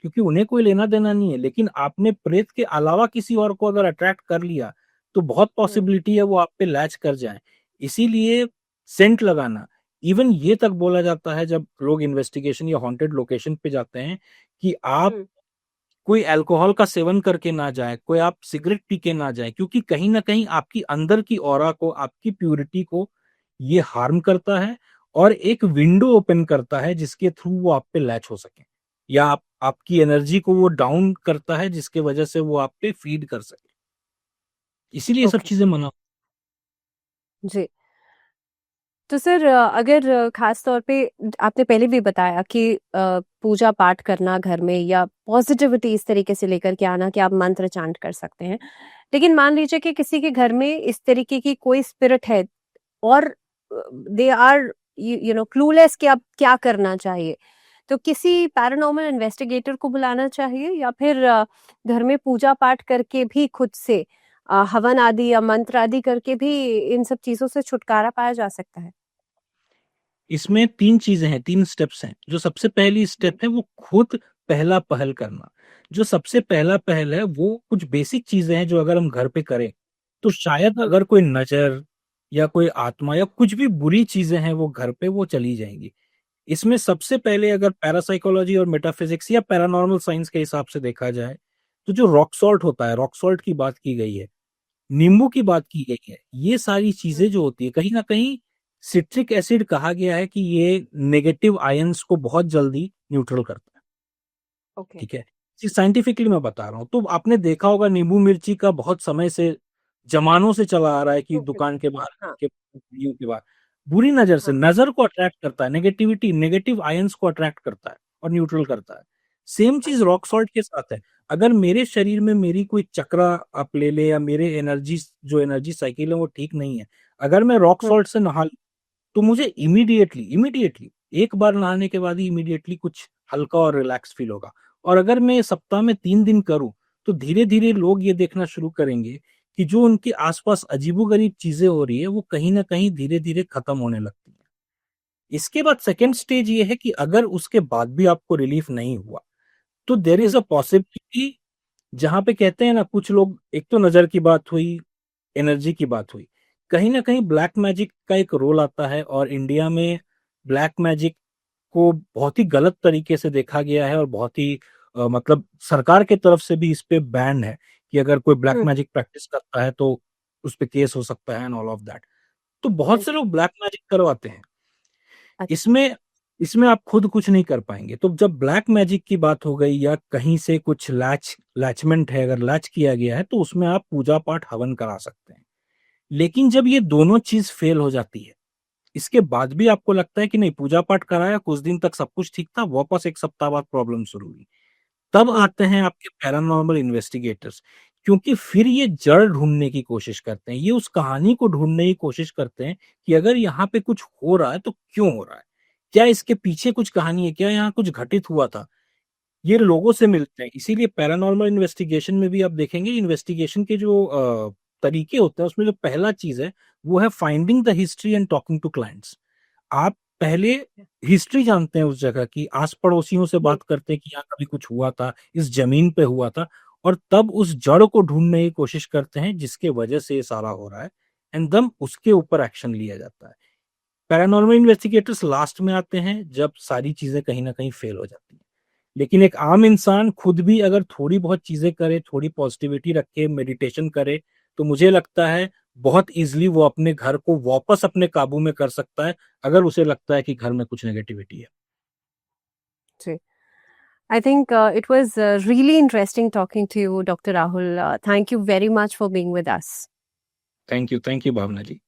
क्योंकि उन्हें कोई लेना-देना नहीं है, लेकिन आपने प्रेत के अलावा किसी और को अगर अट्रैक्ट कर लिया, तो बहुत हम्म। पॉसिबिलिटी है वो आप पे लैच कर जाएँ। इसीलिए सेंट लगाना, इवन ये तक बोला जाता है जब लोग इन्वेस्टिगेशन या हॉन्टेड लोकेशन पे जाते हैं, कि आप हम्म। कोई अल्कोहल का सेवन करके ना जाएँ, कोई आप सिगरेट पी के ना जाएँ, क्योंकि कहीं न कहीं आपकी अंदर की ऑरा को, आपकी प्यूरिटी को ये हार्म करता है, और एक विंडो ओपन करता है जिसके थ्रू वो आप पे लैच हो सके, या आपकी एनर्जी को वो डाउन करता है जिसकी वजह से वो आप पे फीड कर सके। इसीलिए ये सब ओके। चीज़ें मना। जी। तो सर अगर खास तौर पे आपने पहले भी बताया कि पूजा पाठ करना घर में या पॉजिटिविटी इस तरीके से लेकर के आना कि आप मंत्र चांट कर सकते हैं, लेकिन मान लीजिए कि किसी के घर में इस तरीके की कोई स्पिरिट है और they are you know clueless कि अब क्या करना चाहिए, तो किसी पैरानॉर्मल इन्वेस्टिगेटर को बुलाना चाहिए या फिर घर में पूजा पाठ करके भी खुद से हवन आदि या मंत्र आदि करके भी इन सब चीजों से छुटकारा पाया जा सकता है? इसमें 3 चीज़ें हैं, 3 स्टेप्स हैं। जो सबसे पहली हम्म। स्टेप है वो खुद पहला पहल करना। जो सबसे पहला पहल है वो कुछ बेसिक चीज़ें हैं जो अगर हम घर पे करें, तो शायद हम्म। अगर कोई नज़र या कोई आत्मा या कुछ भी बुरी चीज़ें हैं वो घर पे वो चली जाएँगी। इसमें सबसे पहले अगर पैरासाइकोलॉजी और मेटाफिज़िक्स या पैरानॉर्मल साइंस के हिसाब से देखा जाए, तो जो रॉक सॉल्ट होता है, रॉक सॉल्ट की बात की गई है, नींबू की बात की गई है। ये सारी हम्म। चीज़ें जो होती है, कहीं न कहीं सिट्रिक एसिड कहा गया है कि ये नेगेटिव आयन्स को बहुत जल्दी न्यूट्रल करता है, ओके। ठीक है? ये साइंटिफिकली मैं बता रहा हूँ। तो आपने देखा होगा नींबू मिर्ची का बहुत समय से, ज़मानों से चला आ रहा है कि ओके। दुकान के बाहर, हाँ। के पुड़ियों के बाहर, बुरी नज़र से, हाँ। नज़र को अट्रैक्ट करता है, नेगेटिविटी, नेगेटिव आयन्स को अट्रैक्ट करता है और न्यूट्रल करता है। सेम चीज़ अच्छा। रॉक सॉल्ट के साथ है। अगर मेरे शरीर में मेरी कोई चक्रा आप ले लें, या मेरे जो एनर्जी साइकिल है वो ठीक नहीं है, अगर मैं रॉक हम्म। सॉल्ट से नहा लूँ, तो मुझे इमीडिएटली इमीडिएटली एक बार नहाने के बाद ही इमीडिएटली कुछ हल्का और रिलैक्स फील होगा। और अगर मैं सप्ताह में 3 दिन करूँ, तो धीरे-धीरे लोग ये देखना शुरू करेंगे कि जो उनके आस-पास अजीबो-गरीब चीज़ें हो रही है, वो कहीं न कहीं धीरे-धीरे खत्म होने लगती हैं। इसके बाद सेकंड स्टेज ये है कि अगर उसके बाद भी आपको रिलीफ नहीं हुआ, तो there hmm. Is a possibility, जहाँ पे कहते हैं ना कुछ लोग, एक तो नज़र की बात हुई, एनर्जी की बात हुई। कहीं न कहीं ब्लैक मैजिक का एक रोल आता है, और इंडिया में ब्लैक मैजिक को बहुत ही गलत तरीके से देखा गया है, और बहुत ही मतलब सरकार की तरफ से भी इस पे बैन है कि अगर कोई ब्लैक हम्म। मैजिक प्रैक्टिस करता है तो उस पे केस हो सकता है एंड ऑल ऑफ दैट। तो बहुत से अच्छा। लोग ब्लैक मैजिक करवाते हैं। अच्छा। इसमें इसमें आप खुद कुछ नहीं कर पाएँगे। तो जब ब्लैक मैजिक की बात हो गई, या कहीं से कुछ लैचमेंट है, अगर लैच किया गया है, तो उसमें आप पूजा-पाठ, हवन करा सकते हैं। लेकिन जब ये दोनों चीज़ फेल हो जाती है, इसके बाद भी आपको लगता है कि नहीं, पूजा-पाठ कराया, कुछ दिन तक सब कुछ ठीक था, वापस 1 सप्ताह बाद प्रॉब्लम शुरू हुई। तब हम्म। आते हैं आपके पैरानॉर्मल इन्वेस्टिगेटर्स, क्योंकि फिर ये जड़ ढूँढने की कोशिश करते हैं। ये उस कहानी को ढूँढने की कोशिश करते हैं कि अगर यहाँ पे कुछ हो रहा है तो क्यों हो रहा है? क्या इसके पीछे कुछ कहानी है? क्या यहाँ कुछ घटित हुआ था? ये लोगों से मिलते हैं। इसीलिए पैरानॉर्मल इन्वेस्टिगेशन में भी आप देखेंगे, इन्वेस्टिगेशन के जो तरीके होते हैं उसमें जो पहला चीज है वो है finding the history and talking to clients. आप पहले हिस्ट्री जानते हैं उस जगह की, आस पड़ोसियों से बात करते हैं कि यहाँ कभी कुछ हुआ था, इस जमीन पे हुआ था, और तब उस जड़ को ढूंढने की कोशिश करते हैं जिसके वजह से ये सारा हो रहा है, एंड दम उसके ऊपर एक्शन लिया जाता है। पैरानॉर्मल इन्वेस्टिगेटर्स लास्ट में आते हैं जब सारी चीजें कहीं ना कहीं फेल हो जाती हैं। लेकिन एक आम इंसान खुद भी अगर थोड़ी बहुत चीजें करे, थोड़ी पॉजिटिविटी रखे, मेडिटेशन करे, तो मुझे लगता है बहुत इजीली वो अपने घर को वापस अपने काबू में कर सकता है, अगर उसे लगता है कि घर में कुछ नेगेटिविटी है। जी। I think it was really interesting talking to you, Dr. Rahul. Thank you very much for being with us. Thank you Bhavna ji.